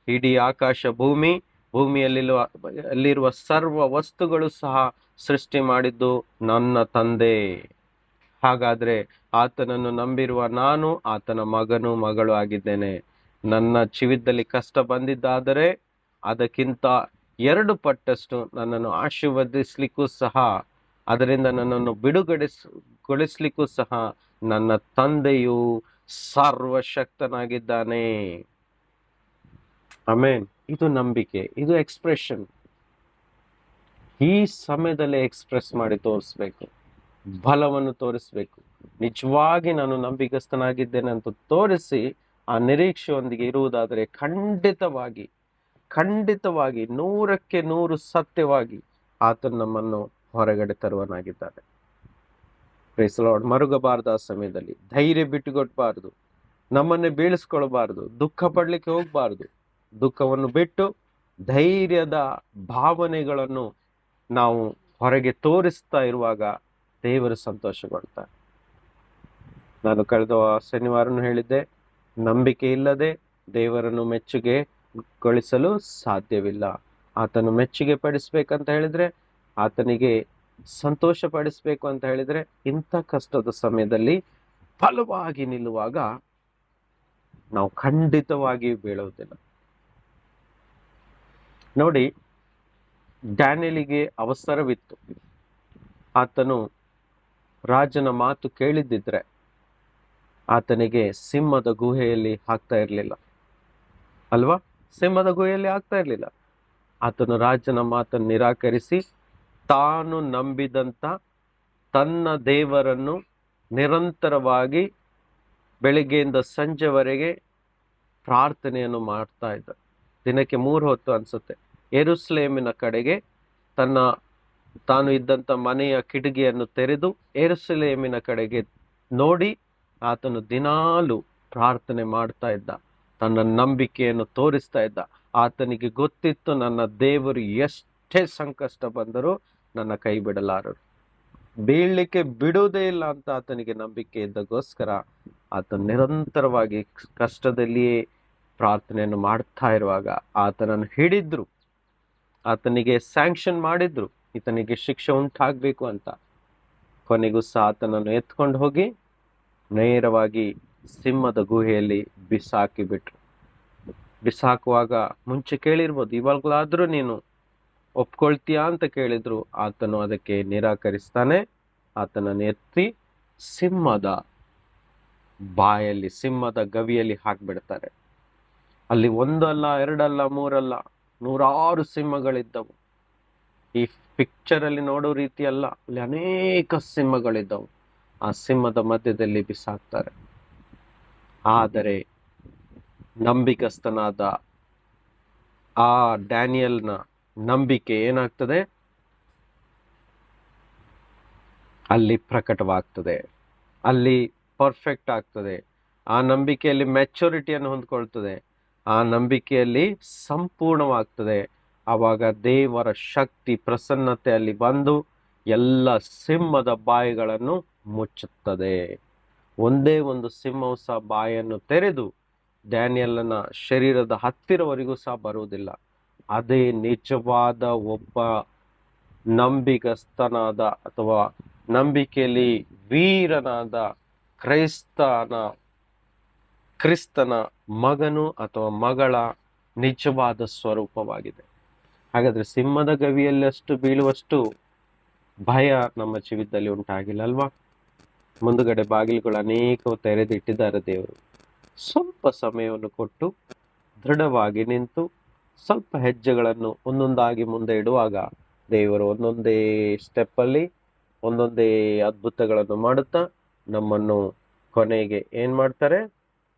ಇಡೀ ಆಕಾಶ ಭೂಮಿಯಲ್ಲಿರುವ ಸರ್ವ ವಸ್ತುಗಳು ಸಹ ಸೃಷ್ಟಿ ಮಾಡಿದ್ದು ನನ್ನ ತಂದೆ. ಹಾಗಾದ್ರೆ ಆತನನ್ನು ನಂಬಿರುವ ನಾನು ಆತನ ಮಗನು, ಮಗಳು ಆಗಿದ್ದೇನೆ. ನನ್ನ ಜೀವಿತದಲ್ಲಿ ಕಷ್ಟ ಬಂದಿದ್ದಾದರೆ ಅದಕ್ಕಿಂತ 2 ಪಟ್ಟಷ್ಟು ನನ್ನನ್ನು ಆಶೀರ್ವದಿಸ್ಲಿಕ್ಕೂ ಸಹ, ಅದರಿಂದ ನನ್ನನ್ನು ಬಿಡುಗಡೆಗೊಳಿಸ್ಲಿಕ್ಕೂ ಸಹ ನನ್ನ ತಂದೆಯು ಸರ್ವಶಕ್ತನಾಗಿದ್ದಾನೆ. ಆಮೇನ್. ಇದು ನಂಬಿಕೆ, ಇದು ಎಕ್ಸ್ಪ್ರೆಷನ್. ಈ ಸಮಯದಲ್ಲಿ ಎಕ್ಸ್ಪ್ರೆಸ್ ಮಾಡಿ ತೋರಿಸ್ಬೇಕು, ಬಲವನ್ನು ತೋರಿಸ್ಬೇಕು. ನಿಜವಾಗಿ ನಾನು ನಂಬಿಗಸ್ತನಾಗಿದ್ದೇನೆ ಅಂತ ತೋರಿಸಿ ಆ ನಿರೀಕ್ಷೆಯೊಂದಿಗೆ ಇರುವುದಾದರೆ ಖಂಡಿತವಾಗಿ 100ಕ್ಕೆ 100 ಸತ್ಯವಾಗಿ ಆತನು ನಮ್ಮನ್ನು ಹೊರಗಡೆ ತರುವನಾಗಿದ್ದಾನೆ. Praise the Lord. ಮರುಗಬಾರದು, ಆ ಸಮಯದಲ್ಲಿ ಧೈರ್ಯ ಬಿಟ್ಟುಕೊಡ್ಬಾರ್ದು, ನಮ್ಮನ್ನೇ ಬೀಳಿಸ್ಕೊಳ್ಬಾರ್ದು, ದುಃಖ ಪಡ್ಲಿಕ್ಕೆ ಹೋಗ್ಬಾರ್ದು. ದುಃಖವನ್ನು ಬಿಟ್ಟು ಧೈರ್ಯದ ಭಾವನೆಗಳನ್ನು ನಾವು ಹೊರಗೆ ತೋರಿಸ್ತಾ ಇರುವಾಗ ದೇವರು ಸಂತೋಷಗೊಳ್ತಾರೆ. ನಾನು ಕಳೆದ ಶನಿವಾರನು ಹೇಳಿದ್ದೆ, ನಂಬಿಕೆ ಇಲ್ಲದೆ ದೇವರನ್ನು ಮೆಚ್ಚುಗೆಗೊಳಿಸಲು ಸಾಧ್ಯವಿಲ್ಲ. ಆತನು ಮೆಚ್ಚುಗೆ ಪಡಿಸ್ಬೇಕಂತ ಹೇಳಿದ್ರೆ, ಆತನಿಗೆ ಸಂತೋಷ ಪಡಿಸ್ಬೇಕು ಅಂತ ಹೇಳಿದ್ರೆ, ಇಂಥ ಕಷ್ಟದ ಸಮಯದಲ್ಲಿ ಬಲವಾಗಿ ನಿಲ್ಲುವಾಗ ನಾವು ಖಂಡಿತವಾಗಿಯೂ ಬೀಳುವುದಿಲ್ಲ. ನೋಡಿ, ಡ್ಯಾನಿಯಲಿಗೆ ಅವಸರವಿತ್ತು. ಆತನು ರಾಜನ ಮಾತು ಕೇಳಿದ್ದಿದ್ರೆ ಆತನಿಗೆ ಸಿಂಹದ ಗುಹೆಯಲ್ಲಿ ಹಾಕ್ತಾ ಇರಲಿಲ್ಲ ಅಲ್ವಾ? ಸಿಂಹದ ಗುಹೆಯಲ್ಲಿ ಆಗ್ತಾ ಇರಲಿಲ್ಲ. ಆತನು ರಾಜನ ಮಾತನ್ನು ನಿರಾಕರಿಸಿ ತಾನು ನಂಬಿದಂತ ತನ್ನ ದೇವರನ್ನು ನಿರಂತರವಾಗಿ ಬೆಳಿಗ್ಗೆಯಿಂದ ಸಂಜೆವರೆಗೆ ಪ್ರಾರ್ಥನೆಯನ್ನು ಮಾಡ್ತಾ ಇದ್ದ. ದಿನಕ್ಕೆ 3 ಹೊತ್ತು ಅನ್ಸುತ್ತೆ. ಯೆರೂಸಲೇಮಿನ ಕಡೆಗೆ ತಾನು ಇದ್ದಂತ ಮನೆಯ ಕಿಟಕಿಯನ್ನು ತೆರೆದು ಯೆರೂಸಲೇಮಿನ ಕಡೆಗೆ ನೋಡಿ ಆತನು ದಿನಾಲು ಪ್ರಾರ್ಥನೆ ಮಾಡ್ತಾ ಇದ್ದ. ತನ್ನ ನಂಬಿಕೆಯನ್ನು ತೋರಿಸ್ತಾ ಇದ್ದ. ಆತನಿಗೆ ಗೊತ್ತಿತ್ತು, ನನ್ನ ದೇವರು ಎಷ್ಟೇ ಸಂಕಷ್ಟ ಬಂದರೂ ನನ್ನ ಕೈ ಬಿಡಲಾರರು, ಬೀಳ್ಲಿಕ್ಕೆ ಬಿಡುವುದೇ ಇಲ್ಲ ಅಂತ ಆತನಿಗೆ ನಂಬಿಕೆ ಇದ್ದಗೋಸ್ಕರ ಆತ ನಿರಂತರವಾಗಿ ಕಷ್ಟದಲ್ಲಿಯೇ ಪ್ರಾರ್ಥನೆಯನ್ನು ಮಾಡ್ತಾ ಇರುವಾಗ ಆತನನ್ನು ಹಿಡಿದ್ರು. ಆತನಿಗೆ ಸ್ಯಾಂಕ್ಷನ್ ಮಾಡಿದ್ರು, ಈತನಿಗೆ ಶಿಕ್ಷೆ ಉಂಟಾಗಬೇಕು ಅಂತ. ಕೊನೆಗೂ ಸಹ ಆತನನ್ನು ಎತ್ಕೊಂಡು ಹೋಗಿ ನೇರವಾಗಿ ಸಿಂಹದ ಗುಹೆಯಲ್ಲಿ ಬಿಸಾಕಿ ಬಿಟ್ರು. ಬಿಸಾಕುವಾಗ ಮುಂಚೆ ಕೇಳಿರ್ಬೋದು, ಇವಾಗಲಾದ್ರೂ ನೀನು ಒಪ್ಕೊಳ್ತೀಯಾ ಅಂತ ಕೇಳಿದ್ರು. ಆತನು ಅದಕ್ಕೆ ನಿರಾಕರಿಸ್ತಾನೆ. ಆತನನ್ನು ಎತ್ತಿ ಸಿಂಹದ ಬಾಯಲ್ಲಿ, ಸಿಂಹದ ಗವಿಯಲ್ಲಿ ಹಾಕ್ಬಿಡ್ತಾರೆ. ಅಲ್ಲಿ 1 ಅಲ್ಲ 2 ಅಲ್ಲ 3 ಅಲ್ಲ, 100 ಸಿಂಹಗಳಿದ್ದವು. ಈ ಪಿಕ್ಚರ್ ಅಲ್ಲಿ ನೋಡೋ ರೀತಿ ಅಲ್ಲ, ಅಲ್ಲಿ ಅನೇಕ ಸಿಂಹಗಳಿದ್ದವು. ಆ ಸಿಂಹದ ಮಧ್ಯದಲ್ಲಿ ಬಿಸಾಕ್ತಾರೆ. ಆದರೆ ನಂಬಿಕಸ್ಥನಾದ ಆ ಡ್ಯಾನಿಯಲ್ನ ನಂಬಿಕೆ ಏನಾಗ್ತದೆ, ಅಲ್ಲಿ ಪ್ರಕಟವಾಗ್ತದೆ, ಅಲ್ಲಿ ಪರ್ಫೆಕ್ಟ್ ಆಗ್ತದೆ. ಆ ನಂಬಿಕೆಯಲ್ಲಿ ಮೆಚುರಿಟಿಯನ್ನು ಹೊಂದ್ಕೊಳ್ತದೆ, ಆ ನಂಬಿಕೆಯಲ್ಲಿ ಸಂಪೂರ್ಣವಾಗ್ತದೆ. ಆವಾಗ ದೇವರ ಶಕ್ತಿ, ಪ್ರಸನ್ನತೆ ಅಲ್ಲಿ ಬಂದು ಎಲ್ಲ ಸಿಂಹದ ಬಾಯಿಗಳನ್ನು ಮುಚ್ಚುತ್ತದೆ. ಒಂದೇ ಒಂದು ಸಿಂಹವು ಸಹ ಬಾಯನ್ನು ತೆರೆದು ಡ್ಯಾನಿಯಲನ ಶರೀರದ ಹತ್ತಿರವರೆಗೂ ಸಹ ಬರುವುದಿಲ್ಲ. ಅದೇ ನಿಜವಾದ ಒಬ್ಬ ನಂಬಿಗಸ್ತನಾದ ಅಥವಾ ನಂಬಿಕೆಯಲ್ಲಿ ವೀರನಾದ ಕ್ರಿಸ್ತನ ಮಗನು ಅಥವಾ ಮಗಳ ನಿಜವಾದ ಸ್ವರೂಪವಾಗಿದೆ. ಹಾಗಾದ್ರೆ ಸಿಂಹದ ಗವಿಯಲ್ಲಿ ಅಷ್ಟು ಬೀಳುವಷ್ಟು ಭಯ ನಮ್ಮ ಜೀವಿತದಲ್ಲಿ ಉಂಟಾಗಿಲ್ಲ ಅಲ್ವಾ? ಮುಂದುಗಡೆ ಬಾಗಿಲುಗಳು ಅನೇಕ ತೆರೆದಿಟ್ಟಿದ್ದಾರೆ ದೇವರು. ಸ್ವಲ್ಪ ಸಮಯವನ್ನು ಕೊಟ್ಟು ದೃಢವಾಗಿ ನಿಂತು ಸ್ವಲ್ಪ ಹೆಜ್ಜೆಗಳನ್ನು ಒಂದೊಂದಾಗಿ ಮುಂದೆ ಇಡುವಾಗ ದೇವರು ಒಂದೊಂದೇ ಸ್ಟೆಪ್ಪಲ್ಲಿ ಒಂದೊಂದೇ ಅದ್ಭುತಗಳನ್ನು ಮಾಡುತ್ತಾ ನಮ್ಮನ್ನು ಕೊನೆಗೆ ಏನ್ ಮಾಡ್ತಾರೆ,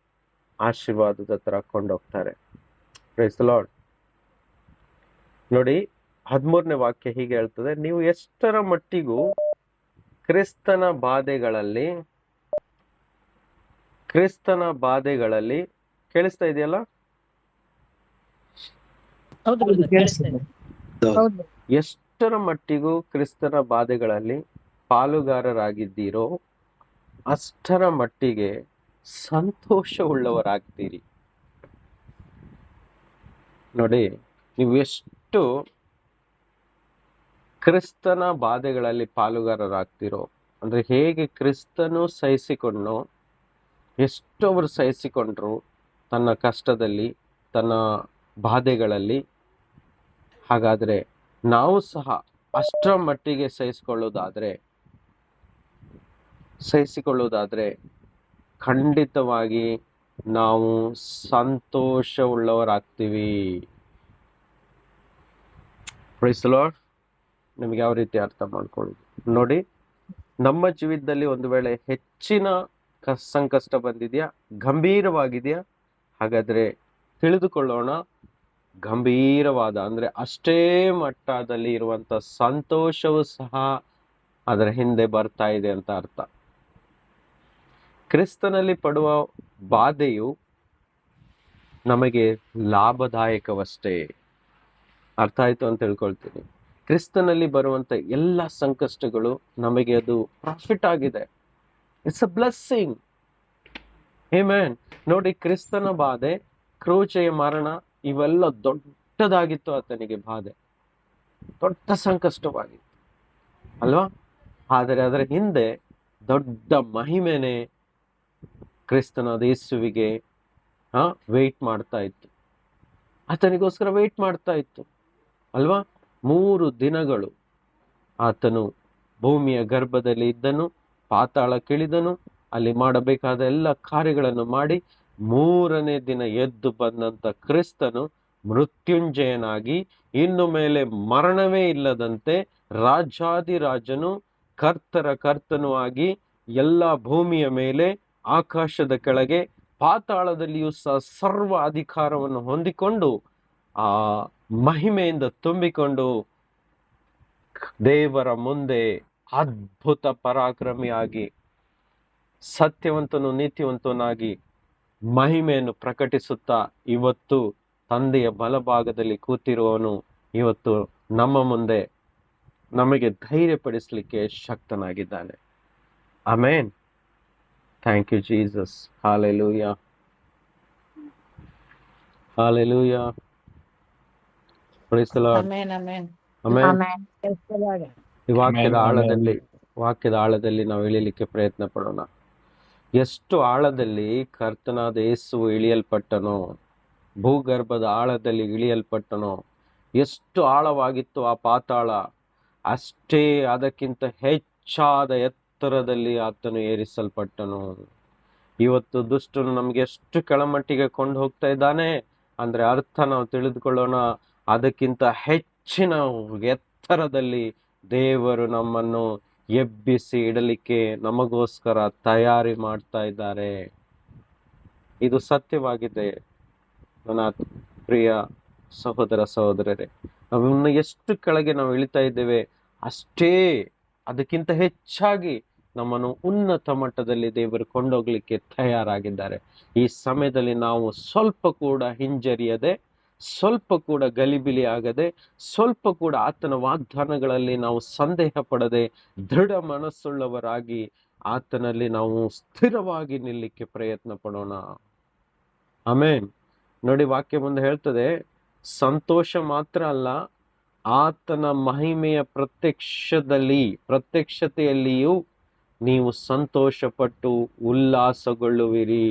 ಆಶೀರ್ವಾದದ ಹತ್ರ ಕೊಂಡೋಗ್ತಾರೆ. Price the lord. ನೋಡಿ, 13ನೇ ವಾಕ್ಯ ಹೀಗೆ ಹೇಳ್ತದೆ, ನೀವು ಎಷ್ಟರ ಮಟ್ಟಿಗೂ ಕ್ರಿಸ್ತನ ಬಾಧೆಗಳಲ್ಲಿ ಕೇಳಿಸ್ತಾ ಇದೆಯಲ್ಲ? ಎಷ್ಟರ ಮಟ್ಟಿಗೂ ಕ್ರಿಸ್ತನ ಬಾಧೆಗಳಲ್ಲಿ ಪಾಲುಗಾರರಾಗಿದ್ದೀರೋ ಅಷ್ಟರ ಮಟ್ಟಿಗೆ ಸಂತೋಷವುಳ್ಳವರಾಗ್ತೀರಿ. ನೋಡಿ, ನೀವು ಎಷ್ಟು ಕ್ರಿಸ್ತನ ಬಾಧೆಗಳಲ್ಲಿ ಪಾಲುಗಾರರಾಗ್ತಿರೋ, ಅಂದ್ರೆ ಹೇಗೆ ಕ್ರಿಸ್ತನು ಸಹಿಸಿಕೊಂಡ್ನೋ, ಎಷ್ಟು ಅವರು ಸಹಿಸಿಕೊಂಡ್ರು ತನ್ನ ಕಷ್ಟದಲ್ಲಿ, ತನ್ನ ಬಾಧೆಗಳಲ್ಲಿ, ಹಾಗಾದ್ರೆ ನಾವು ಸಹ ಅಷ್ಟರ ಮಟ್ಟಿಗೆ ಸಹಿಸಿಕೊಳ್ಳುವುದಾದ್ರೆ ಖಂಡಿತವಾಗಿ ನಾವು ಸಂತೋಷವುಳ್ಳವರಾಗ್ತೀವಿ. Price the lord. ನಿಮ್ಗೆ ಯಾವ ರೀತಿ ಅರ್ಥ ಮಾಡ್ಕೊಳ್ಳೋದು ನೋಡಿ. ನಮ್ಮ ಜೀವಿತದಲ್ಲಿ ಒಂದು ವೇಳೆ ಹೆಚ್ಚಿನ ಸಂಕಷ್ಟ ಬಂದಿದ್ಯಾ, ಗಂಭೀರವಾಗಿದೆಯಾ, ಹಾಗಾದ್ರೆ ತಿಳಿದುಕೊಳ್ಳೋಣ, ಗಂಭೀರವಾದ ಅಂದ್ರೆ ಅಷ್ಟೇ ಮಟ್ಟದಲ್ಲಿ ಇರುವಂತ ಸಂತೋಷವು ಸಹ ಅದರ ಹಿಂದೆ ಬರ್ತಾ ಇದೆ ಅಂತ ಅರ್ಥ. ಕ್ರಿಸ್ತನಲ್ಲಿ ಪಡುವ ಬಾಧೆಯು ನಮಗೆ ಲಾಭದಾಯಕವಷ್ಟೇ. ಅರ್ಥ ಆಯ್ತು ಅಂತ ತಿಳ್ಕೊಳ್ತೀನಿ. ಕ್ರಿಸ್ತನಲ್ಲಿ ಬರುವಂತ ಎಲ್ಲ ಸಂಕಷ್ಟಗಳು ನಮಗೆ ಅದು ಪ್ರಾಫಿಟ್ ಆಗಿದೆ. It's a blessing. ಆಮೆನ್. ನೋಡಿ, ಕ್ರಿಸ್ತನ ಬಾಧೆ, ಕ್ರೂಚೆಯ ಮರಣ ಇವೆಲ್ಲ ದೊಡ್ಡದಾಗಿತ್ತು ಆತನಿಗೆ ಬಾಧೆ, ದೊಡ್ಡ ಸಂಕಷ್ಟವಾಗಿತ್ತು ಅಲ್ವಾ? ಆದರೆ ಅದರ ಹಿಂದೆ ದೊಡ್ಡ ಮಹಿಮೆನೆ ಕ್ರಿಸ್ತನಾದ ಯೇಸುವಿಗೆ ವೇಟ್ ಮಾಡ್ತಾ ಇತ್ತು, ಆತನಿಗೋಸ್ಕರ ವೇಟ್ ಮಾಡ್ತಾ ಇತ್ತು ಅಲ್ವಾ? 3 ದಿನಗಳು ಆತನು ಭೂಮಿಯ ಗರ್ಭದಲ್ಲಿ ಇದ್ದನು, ಪಾತಾಳಕ್ಕಿಳಿದನು, ಅಲ್ಲಿ ಮಾಡಬೇಕಾದ ಎಲ್ಲ ಕಾರ್ಯಗಳನ್ನು ಮಾಡಿ 3ನೇ ದಿನ ಎದ್ದು ಬಂದಂತ ಕ್ರಿಸ್ತನು ಮೃತ್ಯುಂಜಯನಾಗಿ, ಇನ್ನು ಮೇಲೆ ಮರಣವೇ ಇಲ್ಲದಂತೆ ರಾಜಾದಿರಾಜನು, ಕರ್ತರ ಕರ್ತನೂ ಆಗಿ ಎಲ್ಲ ಭೂಮಿಯ ಮೇಲೆ, ಆಕಾಶದ ಕೆಳಗೆ, ಪಾತಾಳದಲ್ಲಿಯೂ ಸಹ ಸರ್ವ ಅಧಿಕಾರವನ್ನು ಹೊಂದಿಕೊಂಡು ಆ ಮಹಿಮೆಯಿಂದ ತುಂಬಿಕೊಂಡು ದೇವರ ಮುಂದೆ ಅದ್ಭುತ ಪರಾಕ್ರಮಿಯಾಗಿ, ಸತ್ಯವಂತನು ನೀತಿವಂತನಾಗಿ ಮಹಿಮೆಯನ್ನು ಪ್ರಕಟಿಸುತ್ತಾ ಇವತ್ತು ತಂದೆಯ ಬಲಭಾಗದಲ್ಲಿ ಕೂತಿರುವವನು ಇವತ್ತು ನಮ್ಮ ಮುಂದೆ ನಮಗೆ ಧೈರ್ಯಪಡಿಸಲಿಕ್ಕೆ ಶಕ್ತನಾಗಿದ್ದಾನೆ. Amen. Thank you Jesus. Hallelujah, hallelujah. Praise the Lord. Amen amen amen. ಈ ವಾಕ್ಯದ ಆಳದಲ್ಲಿ ನಾವು ಇಳಿಲಿಕ್ಕೆ ಪ್ರಯತ್ನ ಪಡೋಣ. ಎಷ್ಟು ಆಳದಲ್ಲಿ ಕರ್ತನಾದ ಯೇಸುವು ಇಳಿಯಲ್ಪಟ್ಟನೋ, ಭೂಗರ್ಭದ ಆಳದಲ್ಲಿ ಇಳಿಯಲ್ಪಟ್ಟನೋ, ಎಷ್ಟು ಆಳವಾಗಿತ್ತು ಆ ಪಾತಾಳ, ಅಷ್ಟೇ ಅದಕ್ಕಿಂತ ಹೆಚ್ಚಾದ ಎತ್ತರದಲ್ಲಿ ಆತನು ಏರಿಸಲ್ಪಟ್ಟನು. ಇವತ್ತು ದುಷ್ಟನು ನಮ್ಗೆ ಎಷ್ಟು ಕೆಳಮಟ್ಟಿಗೆ ಕೊಂಡು ಹೋಗ್ತಾ ಇದ್ದಾನೆ ಅಂದ್ರೆ ಅರ್ಥ ನಾವು ತಿಳಿದುಕೊಳ್ಳೋಣ, ಅದಕ್ಕಿಂತ ಹೆಚ್ಚಿನ ಎತ್ತರದಲ್ಲಿ ದೇವರು ನಮ್ಮನ್ನು ಎಬ್ಬಿಸಿ ಇಡಲಿಕ್ಕೆ ನಮಗೋಸ್ಕರ ತಯಾರಿ ಮಾಡ್ತಾ ಇದ್ದಾರೆ. ಇದು ಸತ್ಯವಾಗಿದೆ ನನ್ನ ಪ್ರಿಯ ಸಹೋದರ ಸಹೋದರರೇ. ಅವನ್ನ ಎಷ್ಟು ಕೆಳಗೆ ನಾವು ಇಳಿತಾ ಇದ್ದೇವೆ, ಅಷ್ಟೇ ಅದಕ್ಕಿಂತ ಹೆಚ್ಚಾಗಿ ನಮ್ಮನ್ನು ಉನ್ನತ ಮಟ್ಟದಲ್ಲಿ ದೇವರು ಕೊಂಡೋಗ್ಲಿಕ್ಕೆ ತಯಾರಾಗಿದ್ದಾರೆ. ಈ ಸಮಯದಲ್ಲಿ ನಾವು ಸ್ವಲ್ಪ ಕೂಡ ಹಿಂಜರಿಯದೆ, ಸ್ವಲ್ಪ ಕೂಡ ಗಲಿಬಿಲಿ ಆಗದೆ, ಸ್ವಲ್ಪ ಕೂಡ ಆತನ ವಾಗ್ದಾನಗಳಲ್ಲಿ ನಾವು ಸಂದೇಹ ಪಡದೆ, ದೃಢ ಮನಸ್ಸುಳ್ಳವರಾಗಿ ಆತನಲ್ಲಿ ನಾವು ಸ್ಥಿರವಾಗಿ ನಿಲ್ಲಕ್ಕೆ ಪ್ರಯತ್ನ ಪಡೋಣ. ಆಮೆನ್. ನೋಡಿ, ವಾಕ್ಯ ಮುಂದೆ ಹೇಳ್ತದೆ, ಸಂತೋಷ ಮಾತ್ರ ಅಲ್ಲ, ಆತನ ಮಹಿಮೆಯ ಪ್ರತ್ಯಕ್ಷತೆಯಲ್ಲಿಯೂ ನೀವು ಸಂತೋಷಪಟ್ಟು ಉಲ್ಲಾಸಗೊಳ್ಳುವಿರಿ.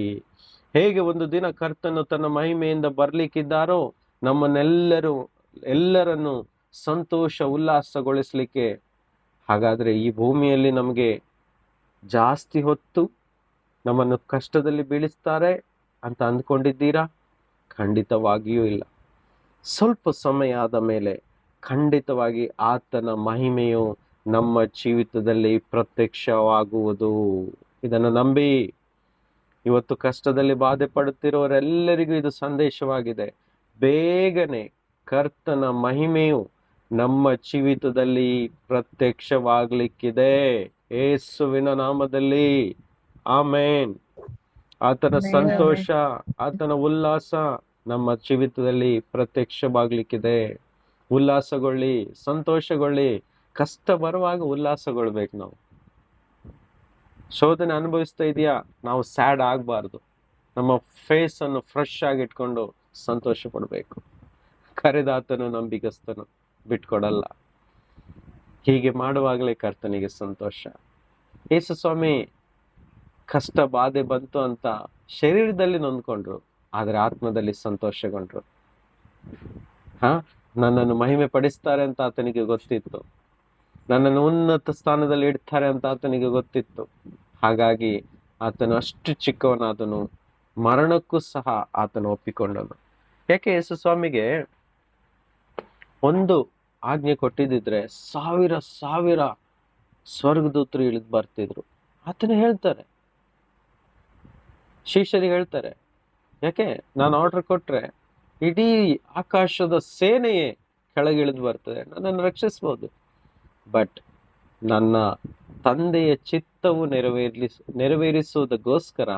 ಹೇಗೆ ಒಂದು ದಿನ ಕರ್ತನು ತನ್ನ ಮಹಿಮೆಯಿಂದ ಬರ್ಲಿಕ್ಕಿದ್ದಾರೋ ಎಲ್ಲರನ್ನು ಸಂತೋಷ ಉಲ್ಲಾಸಗೊಳಿಸ್ಲಿಕ್ಕೆ, ಹಾಗಾದ್ರೆ ಈ ಭೂಮಿಯಲ್ಲಿ ನಮಗೆ ಜಾಸ್ತಿ ಹೊತ್ತು ನಮ್ಮನ್ನು ಕಷ್ಟದಲ್ಲಿ ಬೀಳಿಸ್ತಾರೆ ಅಂತ ಅಂದ್ಕೊಂಡಿದ್ದೀರಾ? ಖಂಡಿತವಾಗಿಯೂ ಇಲ್ಲ. ಸ್ವಲ್ಪ ಸಮಯ ಆದ ಮೇಲೆ ಖಂಡಿತವಾಗಿ ಆತನ ಮಹಿಮೆಯು ನಮ್ಮ ಜೀವಿತದಲ್ಲಿ ಪ್ರತ್ಯಕ್ಷವಾಗುವುದು. ಇದನ್ನು ನಂಬಿ ಇವತ್ತು ಕಷ್ಟದಲ್ಲಿ ಬಾಧೆ ಪಡುತ್ತಿರೋರೆಲ್ಲರಿಗೂ ಇದು ಸಂದೇಶವಾಗಿದೆ. ಬೇಗನೆ ಕರ್ತನ ಮಹಿಮೆಯು ನಮ್ಮ ಜೀವಿತದಲ್ಲಿ ಪ್ರತ್ಯಕ್ಷವಾಗ್ಲಿಕ್ಕಿದೆ, ಯೇಸುವಿನ ನಾಮದಲ್ಲಿ. ಆಮೇನ್. ಆತನ ಸಂತೋಷ, ಆತನ ಉಲ್ಲಾಸ ನಮ್ಮ ಜೀವಿತದಲ್ಲಿ ಪ್ರತ್ಯಕ್ಷವಾಗ್ಲಿಕ್ಕಿದೆ. ಉಲ್ಲಾಸಗೊಳ್ಳಿ, ಸಂತೋಷಗೊಳ್ಳಿ. ಕಷ್ಟ ಬರುವಾಗ ಉಲ್ಲಾಸಗೊಳ್ಬೇಕು. ನಾವು ಶೋಧನೆ ಅನುಭವಿಸ್ತಾ ಇದೆಯಾ, ನಾವು ಸ್ಯಾಡ್ ಆಗಬಾರ್ದು. ನಮ್ಮ ಫೇಸ್ ಅನ್ನು ಫ್ರೆಶ್ ಆಗಿ ಇಟ್ಕೊಂಡು ಸಂತೋಷ ಪಡ್ಬೇಕು. ಕರೆದಾತನು ನಂಬಿಗಸ್ತನು, ಬಿಟ್ಕೊಡಲ್ಲ. ಹೀಗೆ ಮಾಡುವಾಗಲೇ ಕರ್ತನಿಗೆ ಸಂತೋಷ. ಯೇಸು ಸ್ವಾಮಿ ಕಷ್ಟ ಬಾಧೆ ಬಂತು ಅಂತ ಶರೀರದಲ್ಲಿ ನೊಂದ್ಕೊಂಡ್ರು, ಆದ್ರೆ ಆತ್ಮದಲ್ಲಿ ಸಂತೋಷಗೊಂಡ್ರು. ನನ್ನನ್ನು ಮಹಿಮೆ ಪಡಿಸ್ತಾರೆ ಅಂತ ಆತನಿಗೆ ಗೊತ್ತಿತ್ತು, ನನ್ನನ್ನು ಉನ್ನತ ಸ್ಥಾನದಲ್ಲಿ ಇಡ್ತಾರೆ ಅಂತ ಆತನಿಗೆ ಗೊತ್ತಿತ್ತು. ಹಾಗಾಗಿ ಆತನು ಅಷ್ಟು ಚಿಕ್ಕವನಾದನು, ಮರಣಕ್ಕೂ ಸಹ ಆತನು ಒಪ್ಪಿಕೊಂಡನು. ಯಾಕೆ? ಯೇಸು ಸ್ವಾಮಿಗೆ ಒಂದು ಆಜ್ಞೆ ಕೊಟ್ಟಿದ್ದಿದ್ರೆ ಸಾವಿರ ಸ್ವರ್ಗದೂತರು ಇಳಿದು ಬರ್ತಿದ್ರು. ಆತನು ಹೇಳ್ತಾರೆ, ಶಿಷ್ಯರಿಗೆ ಹೇಳ್ತಾರೆ, ಯಾಕೆ? ನಾನು ಆರ್ಡರ್ ಕೊಟ್ರೆ ಇಡೀ ಆಕಾಶದ ಸೇನೆಯೇ ಕೆಳಗಿಳಿದು ಬರ್ತದೆ, ನನ್ನನ್ನು ರಕ್ಷಿಸ್ಬೋದು. ಬಟ್ ನನ್ನ ತಂದೆಯ ಚಿತ್ತವು ನೆರವೇರಿಸುವುದಕ್ಕೋಸ್ಕರ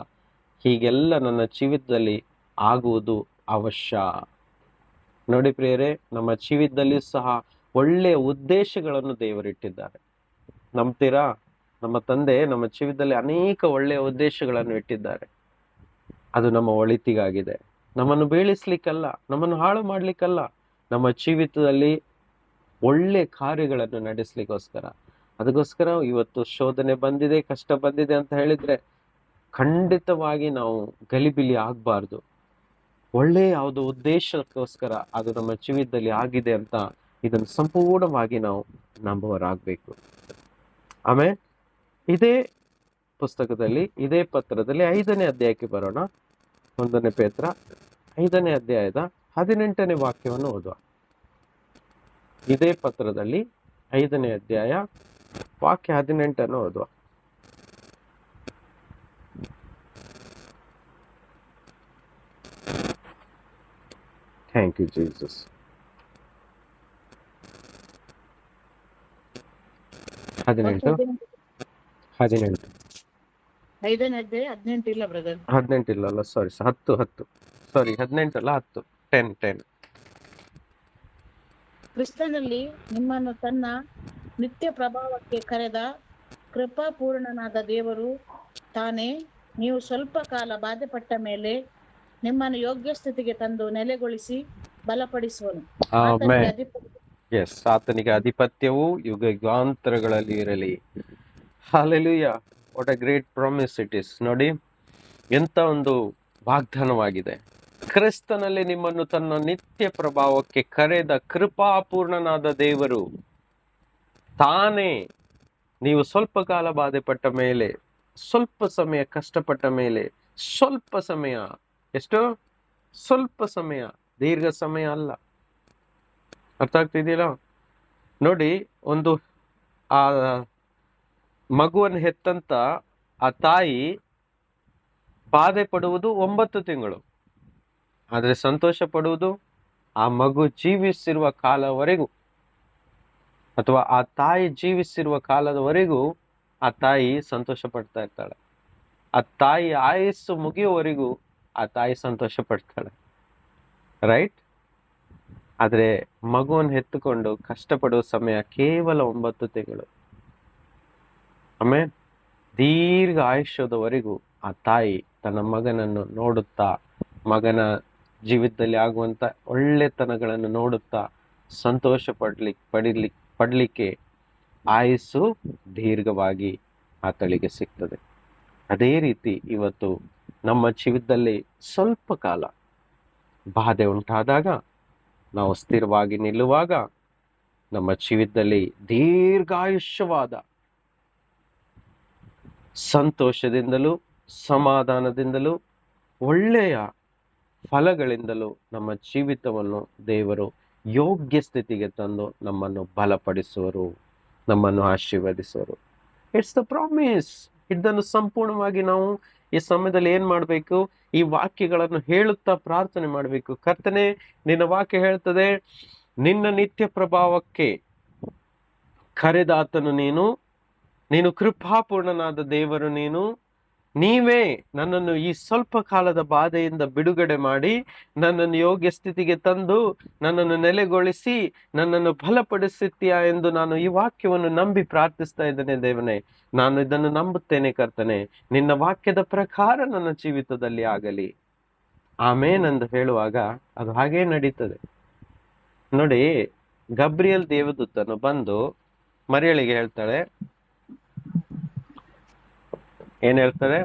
ಹೀಗೆಲ್ಲ ನನ್ನ ಜೀವಿತದಲ್ಲಿ ಆಗುವುದು ಅವಶ್ಯ. ನೋಡಿ ಪ್ರಿಯರೇ, ನಮ್ಮ ಜೀವಿತದಲ್ಲಿ ಸಹ ಒಳ್ಳೆಯ ಉದ್ದೇಶಗಳನ್ನು ದೇವರಿಟ್ಟಿದ್ದಾರೆ. ನಂಬ್ತೀರಾ? ನಮ್ಮ ತಂದೆ ನಮ್ಮ ಜೀವಿತದಲ್ಲಿ ಅನೇಕ ಒಳ್ಳೆಯ ಉದ್ದೇಶಗಳನ್ನು ಇಟ್ಟಿದ್ದಾರೆ. ಅದು ನಮ್ಮ ಒಳಿತಿಗಾಗಿದೆ. ನಮ್ಮನ್ನು ಬೀಳಿಸ್ಲಿಕ್ಕಲ್ಲ, ನಮ್ಮನ್ನು ಹಾಳು ಮಾಡ್ಲಿಕ್ಕಲ್ಲ, ನಮ್ಮ ಜೀವಿತದಲ್ಲಿ ಒಳ್ಳೆ ಕಾರ್ಯಗಳನ್ನು ನಡೆಸ್ಲಿಕ್ಕೋಸ್ಕರ. ಅದಕ್ಕೋಸ್ಕರ ಇವತ್ತು ಶೋಧನೆ ಬಂದಿದೆ, ಕಷ್ಟ ಬಂದಿದೆ ಅಂತ ಹೇಳಿದ್ರೆ ಖಂಡಿತವಾಗಿ ನಾವು ಗಲಿಬಿಲಿ ಆಗ್ಬಾರ್ದು. ಒಳ್ಳೆ ಯಾವುದೋ ಉದ್ದೇಶಕ್ಕೋಸ್ಕರ ಅದು ನಮ್ಮ ಜೀವಿತದಲ್ಲಿ ಆಗಿದೆ ಅಂತ ಇದನ್ನು ಸಂಪೂರ್ಣವಾಗಿ ನಾವು ನಂಬುವರಾಗಬೇಕು. ಆಮೇಲೆ ಇದೇ ಪುಸ್ತಕದಲ್ಲಿ, ಇದೇ ಪತ್ರದಲ್ಲಿ 5ನೇ ಅಧ್ಯಾಯಕ್ಕೆ ಬರೋಣ. 1 ಪೇತ್ರ 5ನೇ ಅಧ್ಯಾಯದ 18ನೇ ವಾಕ್ಯವನ್ನು ಓದುವ. ಇದೇ ಪತ್ರದಲ್ಲಿ 5ನೇ ಅಧ್ಯಾಯ ವಾಕ್ಯ 18 ಓದುವ. Thank you Jesus. 18 18 5ನೇ ಅಧ್ಯಾಯ 18 ಇಲ್ಲ ಬ್ರದರ್, 18 ಇಲ್ಲಲ್ಲ, ಸಾರಿ 10 ಸಾರಿ 18 ಅಲ್ಲ 10. ಕ್ರಿಸ್ತನಲ್ಲಿ ನಿಮ್ಮನ್ನು ತನ್ನ ನಿತ್ಯ ಪ್ರಭಾವಕ್ಕೆ ಕರೆದ ಕೃಪಾಪೂರ್ಣನಾದ ದೇವರು ತಾನೇ ನೀವು ಸ್ವಲ್ಪ ಕಾಲ ಬಾಧೆಪಟ್ಟ ಮೇಲೆ ನಿಮ್ಮನ್ನು ಯೋಗ್ಯ ಸ್ಥಿತಿಗೆ ತಂದು ನೆಲೆಗೊಳಿಸಿ ಬಲಪಡಿಸುವನು. ಆತನಿಗೆ ಅಧಿಪತ್ಯವು ಯುಗ ಯುಗಾಂತರಗಳಲ್ಲಿ ಇರಲಿ. Hallelujah. What a great promise it is. ನೋಡಿ, ಎಂತ ಒಂದು ವಾಗ್ದಾನವಾಗಿದೆ. ಕ್ರಿಸ್ತನಲ್ಲಿ ನಿಮ್ಮನ್ನು ತನ್ನ ನಿತ್ಯ ಪ್ರಭಾವಕ್ಕೆ ಕರೆದ ಕೃಪಾಪೂರ್ಣನಾದ ದೇವರು ತಾನೇ ನೀವು ಸ್ವಲ್ಪ ಕಾಲ ಬಾಧೆಪಟ್ಟ ಮೇಲೆ, ಸ್ವಲ್ಪ ಸಮಯ ಕಷ್ಟಪಟ್ಟ ಮೇಲೆ, ಸ್ವಲ್ಪ ಸಮಯ, ಎಷ್ಟು? ಸ್ವಲ್ಪ ಸಮಯ, ದೀರ್ಘ ಸಮಯ ಅಲ್ಲ. ಅರ್ಥ ಆಗ್ತಿದೆಯಲ್ಲ? ನೋಡಿ, ಒಂದು ಆ ಮಗುವನ್ನು ಹೆತ್ತಂತ ಆ ತಾಯಿ ಬಾಧೆ ಪಡುವುದು 9 ತಿಂಗಳು, ಆದ್ರೆ ಸಂತೋಷ ಪಡುವುದು ಆ ಮಗು ಜೀವಿಸಿರುವ ಕಾಲವರೆಗೂ, ಅಥವಾ ಆ ತಾಯಿ ಜೀವಿಸಿರುವ ಕಾಲದವರೆಗೂ ಆ ತಾಯಿ ಸಂತೋಷ ಪಡ್ತಾ ಇರ್ತಾಳೆ. ಆ ತಾಯಿ ಆಯಸ್ಸು ಮುಗಿಯುವವರೆಗೂ ಆ ತಾಯಿ ಸಂತೋಷ ಪಡ್ತಾಳೆ, ರೈಟ್? ಆದ್ರೆ ಮಗುವನ್ನು ಹೆತ್ತುಕೊಂಡು ಕಷ್ಟಪಡುವ ಸಮಯ ಕೇವಲ 9 ತಿಂಗಳು. ಆಮೇಲೆ ದೀರ್ಘ ಆಯುಷ್ಯದವರೆಗೂ ಆ ತಾಯಿ ತನ್ನ ಮಗನನ್ನು ನೋಡುತ್ತಾ, ಮಗನ ಜೀವಿತದಲ್ಲಿ ಆಗುವಂತ ಒಳ್ಳೆತನಗಳನ್ನು ನೋಡುತ್ತಾ ಸಂತೋಷ ಪಡ್ಲಿಕ್ಕೆ ಆಯುಸ್ಸು ದೀರ್ಘವಾಗಿ ಆತಳಿಗೆ ಸಿಗ್ತದೆ. ಅದೇ ರೀತಿ ಇವತ್ತು ನಮ್ಮ ಜೀವಿತದಲ್ಲಿ ಸ್ವಲ್ಪ ಕಾಲ ಬಾಧೆ ಉಂಟಾದಾಗ, ನಾವು ಸ್ಥಿರವಾಗಿ ನಿಲ್ಲುವಾಗ, ನಮ್ಮ ಜೀವಿತದಲ್ಲಿ ದೀರ್ಘಾಯುಷ್ಯವಾದ ಸಂತೋಷದಿಂದಲೂ ಸಮಾಧಾನದಿಂದಲೂ ಒಳ್ಳೆಯ ಫಲಗಳಿಂದಲೂ ನಮ್ಮ ಜೀವಿತವನ್ನು ದೇವರು ಯೋಗ್ಯ ಸ್ಥಿತಿಗೆ ತಂದು ನಮ್ಮನ್ನು ಬಲಪಡಿಸುವರು, ನಮ್ಮನ್ನು ಆಶೀರ್ವದಿಸುವರು. It's the promise. ಇದನ್ನು ಸಂಪೂರ್ಣವಾಗಿ ನಾವು ಈ ಸಮಯದಲ್ಲಿ ಏನ್ ಮಾಡ್ಬೇಕು? ಈ ವಾಕ್ಯಗಳನ್ನು ಹೇಳುತ್ತಾ ಪ್ರಾರ್ಥನೆ ಮಾಡ್ಬೇಕು. ಕರ್ತನೇ, ನಿನ್ನ ವಾಕ್ಯ ಹೇಳ್ತದೆ, ನಿನ್ನ ನಿತ್ಯ ಪ್ರಭಾವಕ್ಕೆ ಕರೆದಾತನು ನೀನು ಕೃಪಾಪೂರ್ಣನಾದ ದೇವರು, ನೀವೇ ನನ್ನನ್ನು ಈ ಸ್ವಲ್ಪ ಕಾಲದ ಬಾಧೆಯಿಂದ ಬಿಡುಗಡೆ ಮಾಡಿ ನನ್ನನ್ನು ಯೋಗ್ಯ ಸ್ಥಿತಿಗೆ ತಂದು ನನ್ನನ್ನು ನೆಲೆಗೊಳಿಸಿ ನನ್ನನ್ನು ಬಲಪಡಿಸುತ್ತೀಯಾ ಎಂದು ನಾನು ಈ ವಾಕ್ಯವನ್ನು ನಂಬಿ ಪ್ರಾರ್ಥಿಸ್ತಾ ಇದ್ದೇನೆ. ದೇವನೇ, ನಾನು ಇದನ್ನು ನಂಬುತ್ತೇನೆ. ಕರ್ತನೆ, ನಿನ್ನ ವಾಕ್ಯದ ಪ್ರಕಾರ ನನ್ನ ಜೀವಿತದಲ್ಲಿ ಆಗಲಿ. ಆಮೇನ್ ಎಂದು ಹೇಳುವಾಗ ಅದು ಹಾಗೇ ನಡೀತದೆ. ನೋಡಿ, ಗಬ್ರಿಯಲ್ ದೇವದೂತನು ಬಂದು ಮರಿಯಳಿಗೆ ಹೇಳ್ತಾಳೆ, ಏನ್ ಹೇಳ್ತಾರೆ?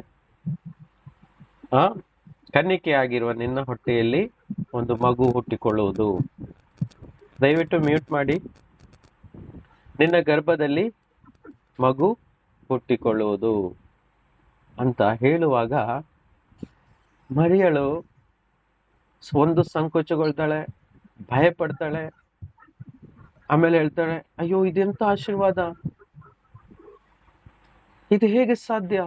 ಕನ್ನಿಕೆ ಆಗಿರುವ ನಿನ್ನ ಹೊಟ್ಟೆಯಲ್ಲಿ ಒಂದು ಮಗು ಹುಟ್ಟಿಕೊಳ್ಳುವುದು. ದಯವಿಟ್ಟು ಮ್ಯೂಟ್ ಮಾಡಿ. ನಿನ್ನ ಗರ್ಭದಲ್ಲಿ ಮಗು ಹುಟ್ಟಿಕೊಳ್ಳುವುದು ಅಂತ ಹೇಳುವಾಗ ಮರಿಯಳು ಒಂದು ಸಂಕೋಚಗೊಳ್ತಾಳೆ, ಭಯ ಪಡ್ತಾಳೆ. ಆಮೇಲೆ ಹೇಳ್ತಾಳೆ, ಅಯ್ಯೋ, ಇದೆಂತ ಆಶೀರ್ವಾದ, ಇದು ಹೇಗೆ ಸಾಧ್ಯ